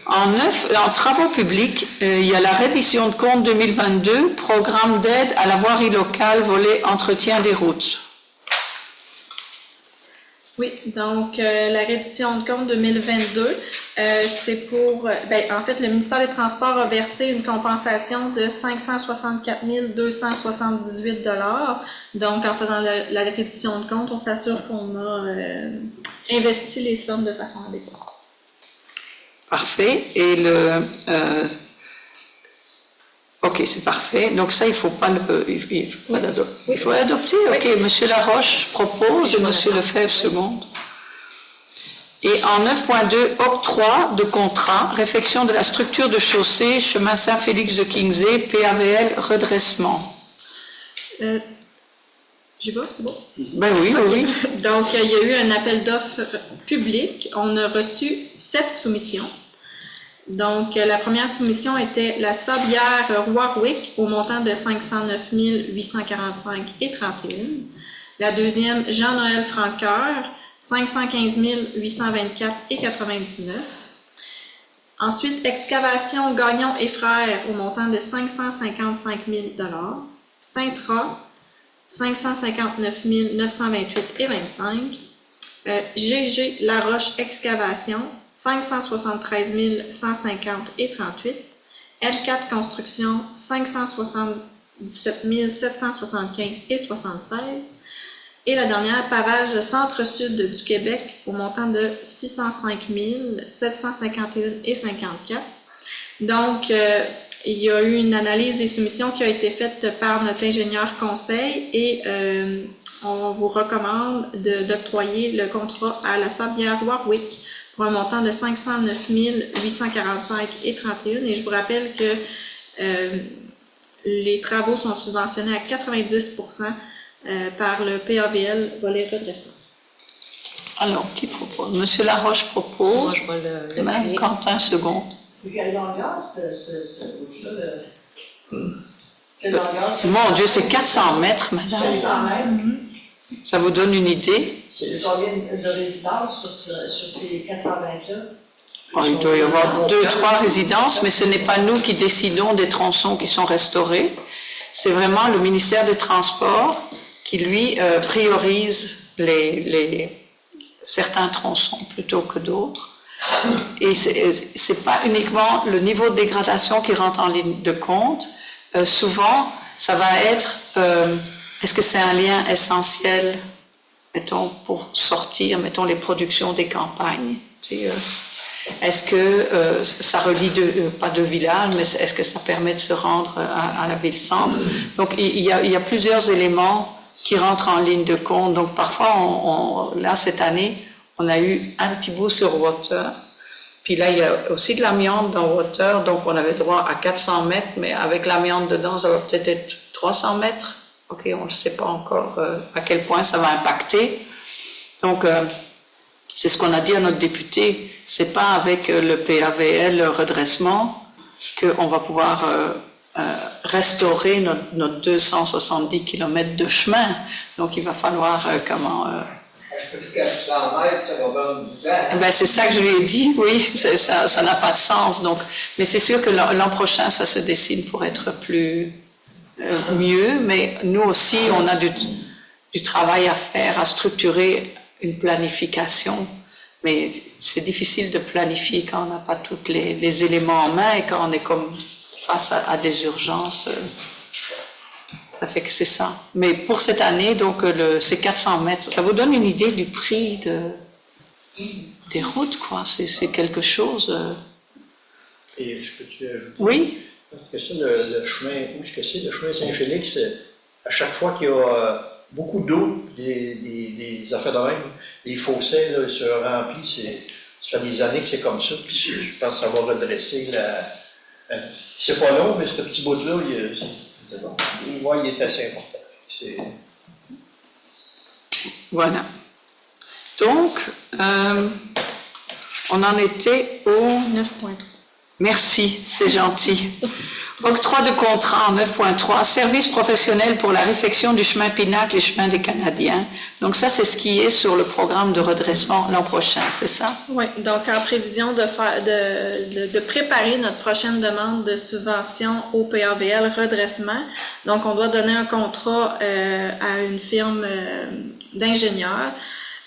En travaux publics, il y a la reddition de compte 2022, programme d'aide à la voirie locale, volet entretien des routes. Oui, donc la reddition de compte 2022, c'est pour... en fait, le ministère des Transports a versé une compensation de 564 278 $. Donc, en faisant la reddition de compte, on s'assure qu'on a investi les sommes de façon adéquate. Parfait. Et OK, c'est parfait. Donc ça, il faut pas l'adopter. Il faut l'adopter. OK, Monsieur Laroche propose et Monsieur Lefebvre seconde. Et en 9.2, octroi de contrat, réfection de la structure de chaussée, chemin Saint-Félix de Kingsay, PAVL, redressement. J'y vais, c'est bon? Ben oui, oui. Donc, il y a eu un appel d'offres public. On a reçu 7 soumissions. Donc, la première soumission était la Sablière Warwick au montant de 509 845,31 $. La deuxième, Jean-Noël Franqueur, 515 824,99. Ensuite, excavation Gagnon et Frères au montant de 555 000 Saint-Tra, 559 928,25. GG Laroche Excavation, 573 150,38. L4 Construction, 577 775,76. Et la dernière, pavage Centre-Sud du Québec au montant de 605 751,54. Donc, il y a eu une analyse des soumissions qui a été faite par notre ingénieur conseil et on vous recommande d'octroyer le contrat à la Sablière Warwick pour un montant de 509 845,31. Et je vous rappelle que les travaux sont subventionnés à 90% par le PAVL volet redressement. Alors, qui propose? Monsieur Laroche propose. Moi, je vais le Même lever. Quentin, seconde. C'est quelle longueur, ce route-là? Quelle longueur? Mon Dieu, c'est 400 mètres, madame. 700 mètres. Ça vous donne une idée? Combien de résidences sur ces 400 mètres-là? Oh, il doit y avoir 2-3 résidences, mais ce n'est pas nous qui décidons des tronçons qui sont restaurés. C'est vraiment le ministère des Transports qui, lui, priorise certains tronçons plutôt que d'autres. Et c'est pas uniquement le niveau de dégradation qui rentre en ligne de compte. Souvent, ça va être, est-ce que c'est un lien essentiel, mettons, pour sortir, mettons, les productions des campagnes, tu sais, est-ce que ça relie pas deux villages, mais est-ce que ça permet de se rendre à la ville-centre? Donc, il y a plusieurs éléments qui rentrent en ligne de compte. Donc, parfois, là, cette année, on a eu un petit bout sur Water. Puis là, il y a aussi de l'amiante dans Water, donc on avait droit à 400 mètres, mais avec l'amiante dedans, ça va peut-être être 300 mètres. OK, on ne sait pas encore à quel point ça va impacter. Donc, c'est ce qu'on a dit à notre député. C'est pas avec le PAVL, le redressement, qu'on va pouvoir restaurer notre 270 km de chemin. Donc, il va falloir comment... 400 mètres, ça va prendre 10 ans. Ben, c'est ça que je lui ai dit, oui, ça n'a pas de sens. Donc, mais c'est sûr que l'an prochain, ça se dessine pour être mieux, mais nous aussi, on a du travail à faire, à structurer une planification. Mais c'est difficile de planifier quand on n'a pas tous les éléments en main et quand on est comme face à des urgences. Ça fait que c'est ça. Mais pour cette année, donc, c'est 400 mètres. Ça vous donne une idée du prix des routes, quoi. C'est quelque chose... Et je peux-tu ajouter? Oui. Parce que ça, le chemin, où est-ce que c'est? Le chemin Saint-Félix, à chaque fois qu'il y a beaucoup d'eau, des affaires de même, les fossés là, se remplissent. Ça fait des années que c'est comme ça. Puis je pense que ça va redresser c'est pas long, mais ce petit bout-là, il est assez important. Voilà. Donc, on en était au 9.3. Merci, c'est gentil. Octroi de contrat en 9.3, service professionnel pour la réfection du chemin Pinacle et chemin des Canadiens. Donc ça, c'est ce qui est sur le programme de redressement l'an prochain, c'est ça? Oui, donc en prévision de préparer notre prochaine demande de subvention au PAVL redressement. Donc on doit donner un contrat à une firme d'ingénieurs.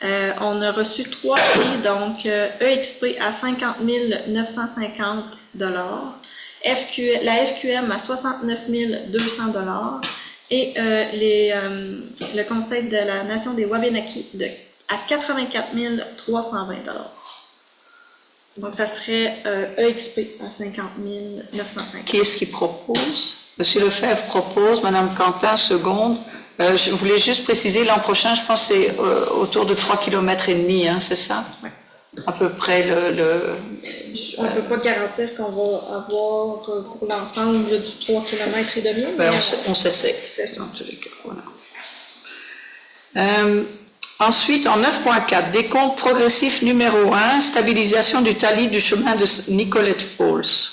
On a reçu 3 prix, donc EXP à 50 950 $, la FQM à 69 200 $ et le Conseil de la Nation des Wabanaki à 84 320 $. Donc ça serait EXP à 50 950 $. Qui est-ce qui propose? Monsieur Lefebvre propose, Madame Quentin seconde. Je voulais juste préciser, l'an prochain, je pense que c'est autour de 3,5 km, hein, c'est ça? Oui. À peu près On ne peut pas garantir qu'on va avoir pour l'ensemble du 3,5 km. Ben, on s'essaie. C'est ça. En tous les cas, voilà. Ensuite, en 9.4, décompte progressif numéro 1, stabilisation du talis du chemin de Nicolette Falls.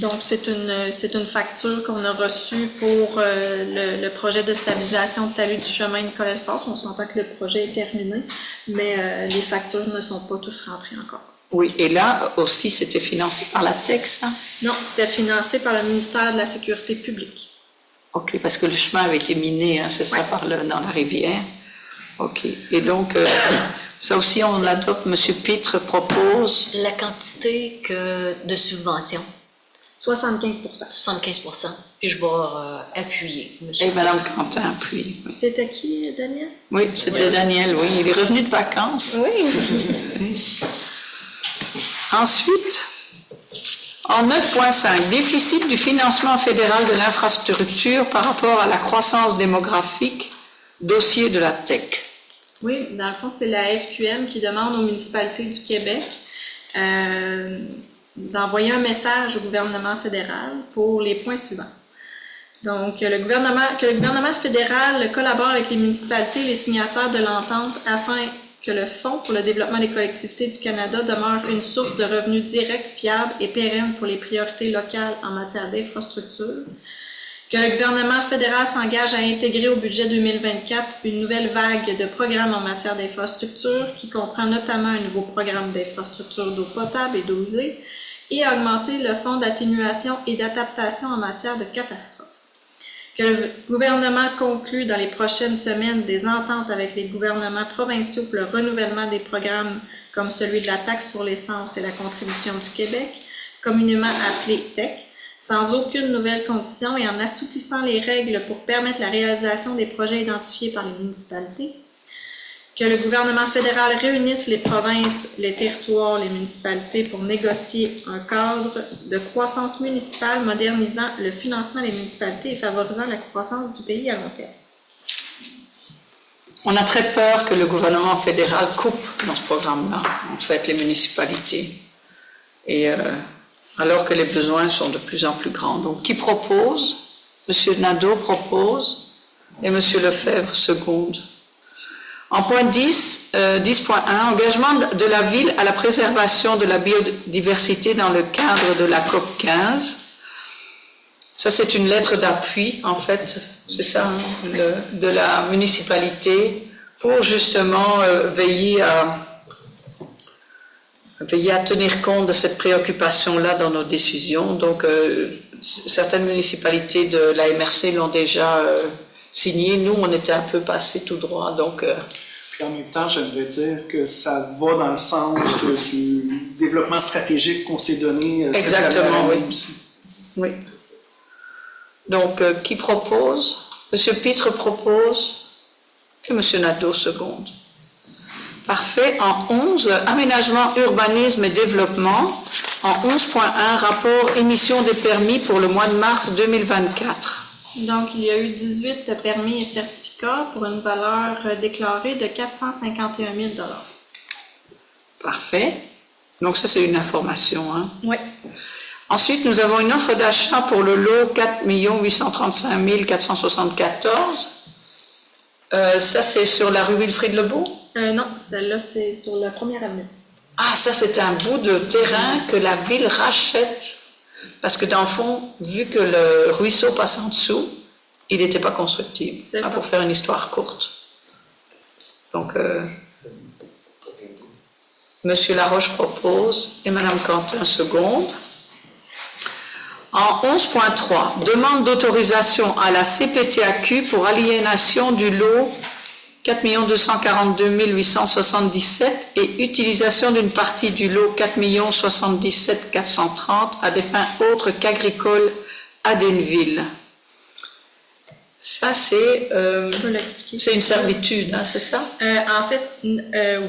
Donc, c'est une facture qu'on a reçue pour le projet de stabilisation de talus du chemin Nicolet-Force. On s'entend que le projet est terminé, mais les factures ne sont pas tous rentrées encore. Oui, et là aussi, c'était financé par la TEC, ça? Non, c'était financé par le ministère de la Sécurité publique. OK, parce que le chemin avait été miné, hein, c'est ça, dans la rivière. OK. Et donc, ça aussi, on l'adopte. M. Pitre propose... La quantité de subvention, 75 75 puis je vais appuyer. Et Mme Quentin appuie. Oui. C'était qui, Daniel? Oui, c'était Daniel, oui. Il est revenu de vacances. Oui. Ensuite, en 9.5, déficit du financement fédéral de l'infrastructure par rapport à la croissance démographique, dossier de la TEC. Oui, dans le fond, c'est la FQM qui demande aux municipalités du Québec d'envoyer un message au gouvernement fédéral pour les points suivants. Donc, que le gouvernement fédéral collabore avec les municipalités et les signataires de l'entente afin que le Fonds pour le développement des collectivités du Canada demeure une source de revenus directs, fiables et pérennes pour les priorités locales en matière d'infrastructure. Que le gouvernement fédéral s'engage à intégrer au budget 2024 une nouvelle vague de programmes en matière d'infrastructure qui comprend notamment un nouveau programme d'infrastructure d'eau potable et d'eau usée et à augmenter le fonds d'atténuation et d'adaptation en matière de catastrophes. Que le gouvernement conclue dans les prochaines semaines des ententes avec les gouvernements provinciaux pour le renouvellement des programmes comme celui de la taxe sur l'essence et la contribution du Québec, communément appelé TEC, sans aucune nouvelle condition et en assouplissant les règles pour permettre la réalisation des projets identifiés par les municipalités. Que le gouvernement fédéral réunisse les provinces, les territoires, les municipalités pour négocier un cadre de croissance municipale modernisant le financement des municipalités et favorisant la croissance du pays à long terme. On a très peur que le gouvernement fédéral coupe dans ce programme-là, en fait, les municipalités. Et alors que les besoins sont de plus en plus grands. Donc, qui propose? M. Nadeau propose et M. Lefebvre seconde. En point 10, 10.1, engagement de la ville à la préservation de la biodiversité dans le cadre de la COP 15. Ça, c'est une lettre d'appui, en fait, c'est ça, hein, de la municipalité pour justement veiller à tenir compte de cette préoccupation-là dans nos décisions. Donc, certaines municipalités de la MRC l'ont déjà signé. Nous, on était un peu passés tout droit, donc... Puis en même temps, j'aimerais dire que ça va dans le sens du développement stratégique qu'on s'est donné. Exactement, oui. Aussi. Oui. Donc, qui propose? M. Pitre propose et M. Nadeau seconde. Parfait. En 11, aménagement, urbanisme et développement. En 11.1, rapport émission des permis pour le mois de mars 2024. Donc, il y a eu 18 permis et certificats pour une valeur déclarée de 451 000 $. Parfait. Donc, ça, c'est une information. Hein? Oui. Ensuite, nous avons une offre d'achat pour le lot 4 835 474. Ça, c'est sur la rue Wilfrid-Lebeau? Non, celle-là, c'est sur la première avenue. Ah, ça, c'est un bout de terrain que la ville rachète. Parce que dans le fond, vu que le ruisseau passe en dessous, il n'était pas constructible. C'est ça. Pour faire une histoire courte. Donc, M. Laroche propose et Mme Quentin seconde. En 11.3, demande d'autorisation à la CPTAQ pour aliénation du lot 4 242 877 et utilisation d'une partie du lot 4 077 430 à des fins autres qu'agricoles à Denville. Ça, c'est une servitude, hein, c'est ça? En fait,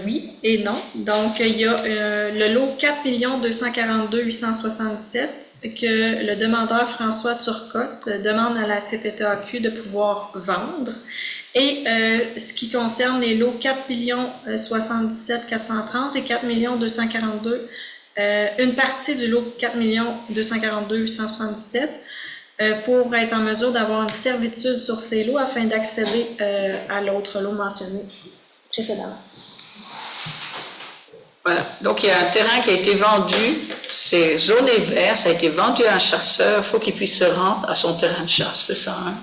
oui et non. Donc, il y a le lot 4 242 877 que le demandeur François Turcotte demande à la CPTAQ de pouvoir vendre. Et ce qui concerne les lots 4 077 430 et 4 242, une partie du lot 4 242 877 pour être en mesure d'avoir une servitude sur ces lots afin d'accéder à l'autre lot mentionné précédemment. Voilà. Donc, il y a un terrain qui a été vendu, c'est zoné vert, ça a été vendu à un chasseur, il faut qu'il puisse se rendre à son terrain de chasse, c'est ça, hein?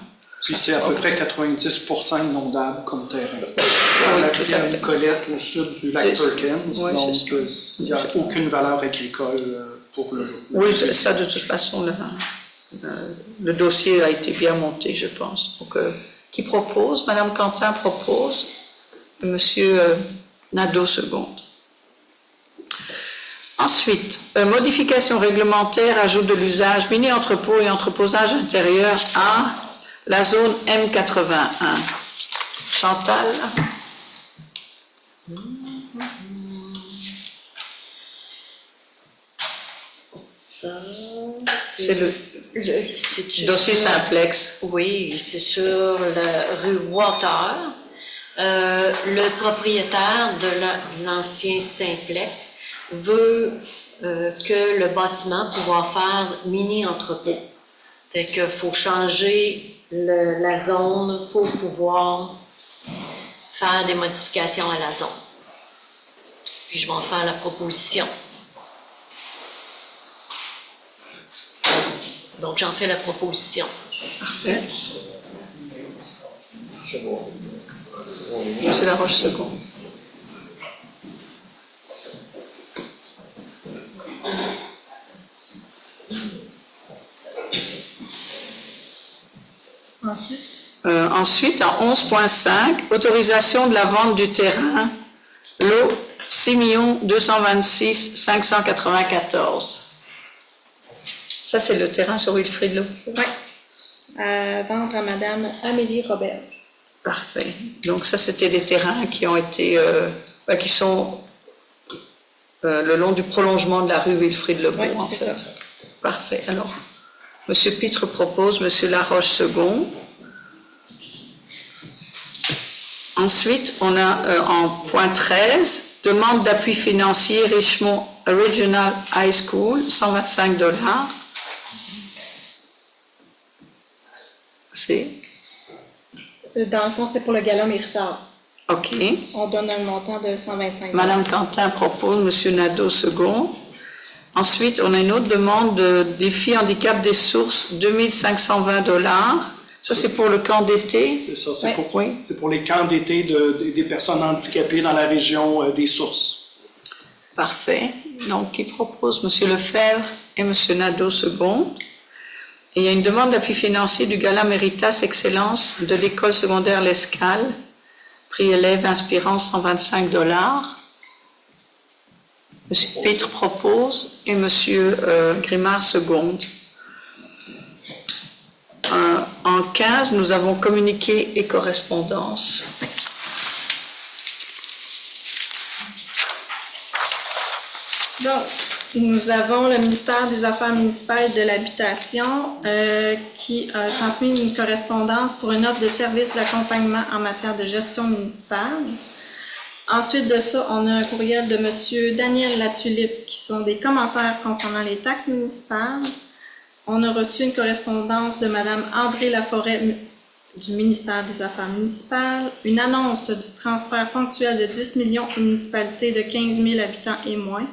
Puis c'est à peu près 90% inondable comme terrain. Oui, La tout à rivière fait. Nicolette au sud du lac C'est- Perkins, oui, donc c'est il n'y a aucune valeur agricole pour le. Oui, ça, de toute façon, le dossier a été bien monté, je pense. Donc, qui propose? Madame Quentin propose. Monsieur Nadeau seconde. Ensuite, modification réglementaire, ajout de l'usage mini-entrepôt et entreposage intérieur à la zone M81. Chantal? Ça, C'est le c'est dossier sur- simplex. Oui, c'est sur la rue Water. Le propriétaire de l'ancien simplex veut que le bâtiment pouvoir faire mini-entrepôt. Fait qu'il faut changer la zone pour pouvoir faire des modifications à la zone. Puis je vais en faire la proposition. Donc j'en fais la proposition. Parfait. C'est bon. Monsieur Laroche seconde. Ensuite, en 11.5, autorisation de la vente du terrain, lot 6 226 594. Ça, c'est le terrain sur Wilfrid Lot. Oui. À vendre à Madame Amélie Robert. Parfait. Donc ça, c'était des terrains qui ont été, qui sont le long du prolongement de la rue Wilfrid Lebeau, Oui, en c'est fait. ça. Parfait. Alors, Monsieur Pitre propose, Monsieur Laroche second. Ensuite, on a en point 13, demande d'appui financier Richmond Regional High School, 125 $. C'est Dans le fond, c'est pour le gala Méritas. OK. On donne un montant de 125 $. Madame Quentin propose, Monsieur Nadeau second. Ensuite, on a une autre demande de défi handicap des sources, 2520 $. Ça, c'est pour le camp d'été. C'est ça, c'est Ouais. pour, Oui. c'est pour les camps d'été des personnes handicapées dans la région des sources. Parfait. Donc, qui propose Monsieur Lefebvre et Monsieur Nadeau second. Et il y a une demande d'appui financier du Gala Méritas Excellence de l'école secondaire L'Escale. Prix élève inspirant 125 $. Monsieur Pitre propose et Monsieur Grimard seconde. En 15, nous avons communiqué et correspondance. Donc, nous avons le ministère des Affaires municipales et de l'Habitation qui a transmis une correspondance pour une offre de service d'accompagnement en matière de gestion municipale. Ensuite de ça, on a un courriel de M. Daniel Latulippe qui sont des commentaires concernant les taxes municipales. On a reçu une correspondance de Mme André Laforêt du ministère des Affaires municipales, une annonce du transfert ponctuel de 10 millions aux municipalités de 15 000 habitants et moins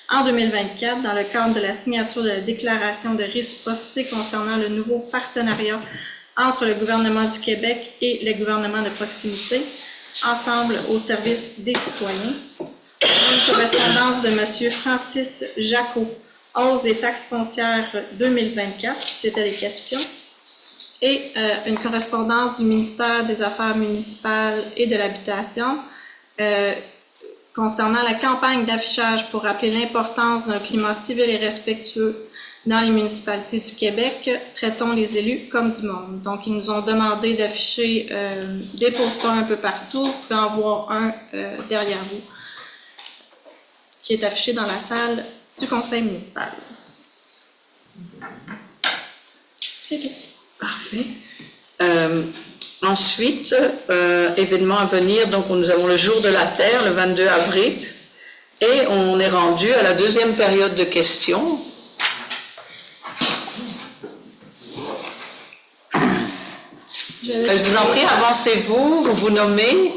en 2024 dans le cadre de la signature de la déclaration de réciprocité concernant le nouveau partenariat entre le gouvernement du Québec et les gouvernements de proximité, ensemble au service des citoyens. Une correspondance de M. Francis Jacot, hausse des taxes foncières 2024, c'était des questions, et une correspondance du ministère des Affaires municipales et de l'Habitation concernant la campagne d'affichage pour rappeler l'importance d'un climat civil et respectueux dans les municipalités du Québec. Traitons les élus comme du monde. Donc, ils nous ont demandé d'afficher des posters un peu partout. Vous pouvez en voir un derrière vous qui est affiché dans la salle du conseil municipal. C'est tout. Parfait. Ensuite, événement à venir, donc nous avons le jour de la Terre, le 22 avril, et on est rendu à la deuxième période de questions. Je vous en prie, avancez-vous, vous vous nommez.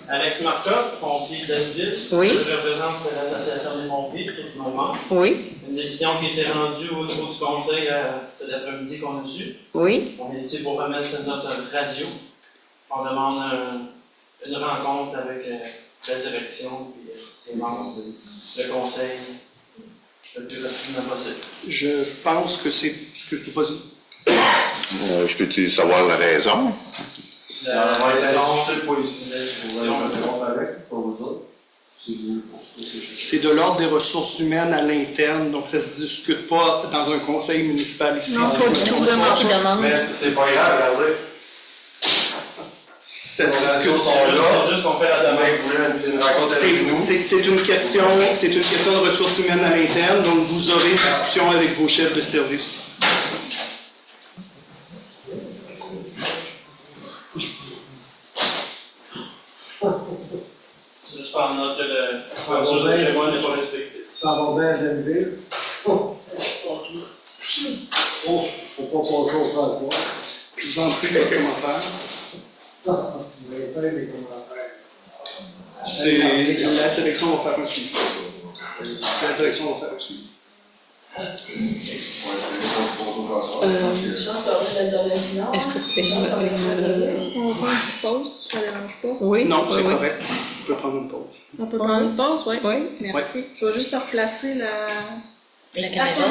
Alex Marcotte, pompier d'Anneville. Oui. Je représente l'Association des pompiers, tous nos membres. Oui, Une décision qui a été rendue au niveau du conseil cet après-midi qu'on a su. oui. On est ici pour remettre sur notre radio. On demande une rencontre avec la direction et ses membres, le conseil, le plus rapidement possible. Je pense que c'est... Excuse-moi, vas-y. Je peux-tu savoir la raison? La raison, c'est le policier. Je vais avec, pour vous autres. C'est de l'ordre des ressources humaines à l'interne, donc ça ne se discute pas dans un conseil municipal ici. Non, pas du tout. C'est moi qui demande. Mais c'est pas grave, regardez. Ça se Les discute. radios sont là. c'est juste qu'on fait la demande. Vous voulez une rencontre avec nous? C'est une question de ressources humaines à l'interne, donc vous aurez une discussion avec vos chefs de service. C'est juste par note que le couverture de chez moi n'est pas respectée. Ça va bien à Denville. Oh, faut pas passer au passage. Je vous en prie, les commentaires. Vous avez fait des commentaires. La direction va faire un suivi. La direction va faire un suivi. Est-ce que vous faites On va faire une petite pause, ça ne dérange pas. Oui. Non, c'est oui. correct. On peut prendre une pause. On peut prendre une pause, oui. Oui. Merci. Je vais juste replacer la La caméra.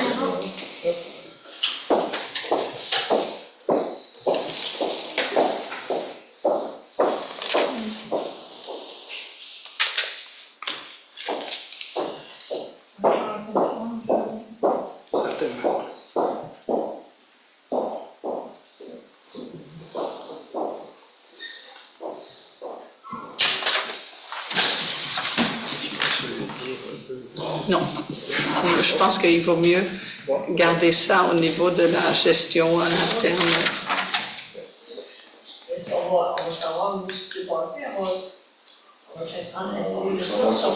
Certainement. Non. Je pense qu'il vaut mieux garder ça au niveau de la gestion à l'interne. Est-ce qu'on va savoir où ce qui s'est passé? On va peut-être prendre l'information.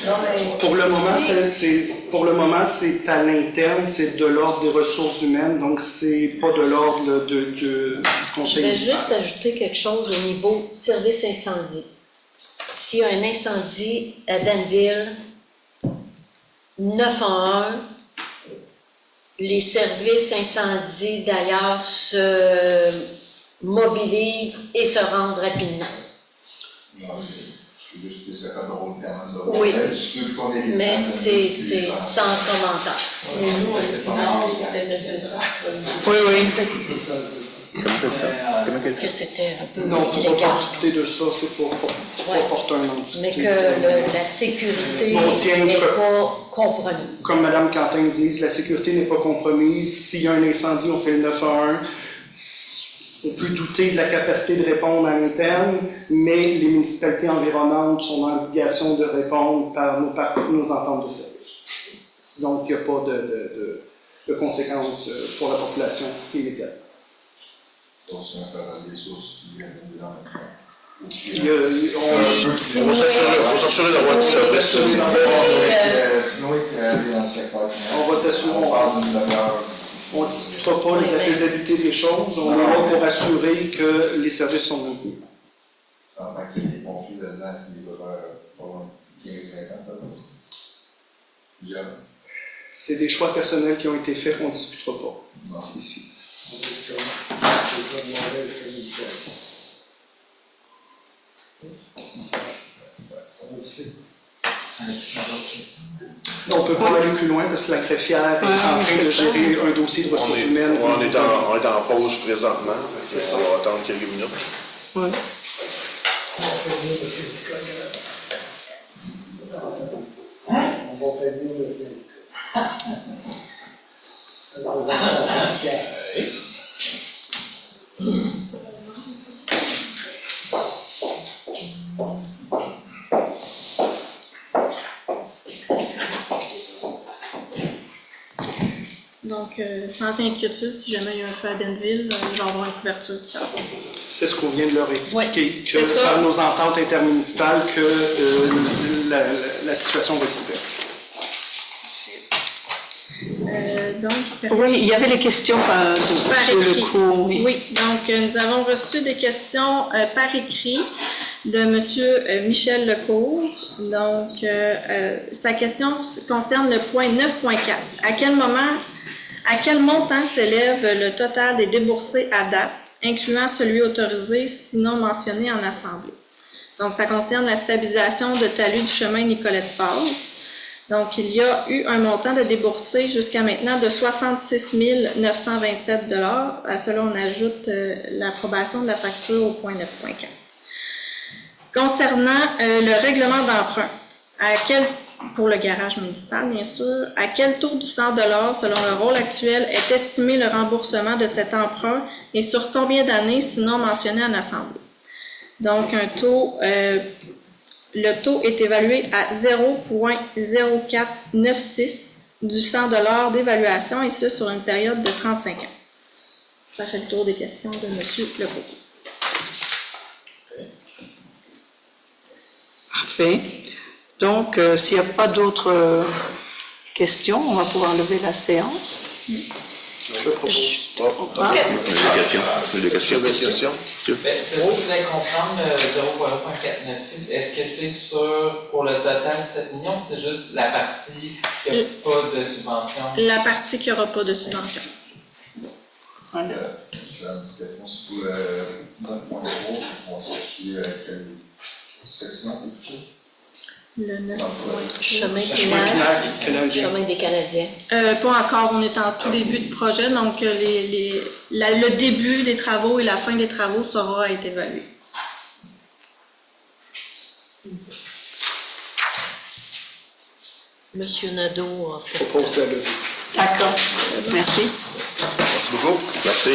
Non, mais Pour le moment, c'est à l'interne, c'est de l'ordre des ressources humaines, donc c'est pas de l'ordre du Je conseil vais municipal. juste ajouter quelque chose au niveau service incendie. S'il y a un incendie à Danville, 911, les services incendies d'ailleurs se mobilisent et se rendent rapidement. Oui, mais c'est sans commentaire. nous, non, c'est peut-être ça. Oui, oui. Que c'était un peu Non, on ne peut illégal. pas discuter de ça, c'est pas opportun d'en Mais discuter. que la sécurité On tient n'est que- pas compromise. Comme Mme Quentin dit, la sécurité n'est pas compromise. S'il y a un incendie, on fait le 911. On peut douter de la capacité de répondre à l'interne, mais les municipalités environnantes sont dans l'obligation de répondre par nos ententes de service. Donc, il n'y a pas de conséquences pour la population immédiate. Il y a- On va s'assurer d'avoir du service. Sinon, il est allé dans le secteur. On va s'assurer. On parle d'une demi-heure. On ne discutera pas de la faisabilité des choses, on est là pour assurer que les services sont maintenus. Sans tant qu'il y ait des pompiers dedans qui doivent avoir 15-20 ans, ça va. Jamais. C'est des choix personnels qui ont été faits qu'on ne discutera pas ici. C'est ça de mauvaise communication. On le sait. On ne peut pas aller plus loin parce que la greffière est en train de gérer un dossier de ressources humaines. On est en pause présentement. C'est ça. On va attendre quelques minutes. Oui. On va prévenir le syndicat. On va prévenir le syndicat. Le représentant syndical. Donc, sans inquiétude, si jamais il y a un feu à Denville, je vais avoir une couverture de service. C'est ce qu'on vient de leur expliquer, c'est que ça. par nos ententes intermunicipales, que la situation va être couverte. Oui, il y avait les questions sur le écrit. cours. Oui. Oui, donc nous avons reçu des questions par écrit de M. Michel Lecourt. Donc, sa question concerne le point 9.4. À quel montant s'élève le total des déboursés à date, incluant celui autorisé, sinon mentionné en Assemblée? Donc, ça concerne la stabilisation de talus du chemin Nicolette-Paz. Donc, il y a eu un montant de déboursé jusqu'à maintenant de 66 927 $. À cela, on ajoute l'approbation de la facture au point 9.4. Concernant le règlement d'emprunt, pour le garage municipal, bien sûr, à quel taux du 100 $ selon le rôle actuel est estimé le remboursement de cet emprunt et sur combien d'années, sinon mentionné en Assemblée? Donc, le taux est évalué à 0,0496 du 100 $ d'évaluation, et ce sur une période de 35 ans. Ça fait le tour des questions de M. Lecourt. Parfait. Donc, s'il n'y a pas d'autres questions, on va pouvoir lever la séance. Je propose. Des questions. Ben, c'est vous voulez comprendre le 0,496, est-ce que c'est pour le total de 7 millions ou c'est juste la partie qui n'a pas de subvention? La partie qui n'aura pas de subvention. J'ai une petite question sur le 9.0, on se situe à quelle section? Le 9. Chemin canadien. Chemin des Canadiens. Pas encore, on est en tout début de projet, donc le début des travaux et la fin des travaux sera à être évalué. Monsieur Nadeau a fait. Propose la levée. D'accord. Merci. Merci beaucoup. Merci.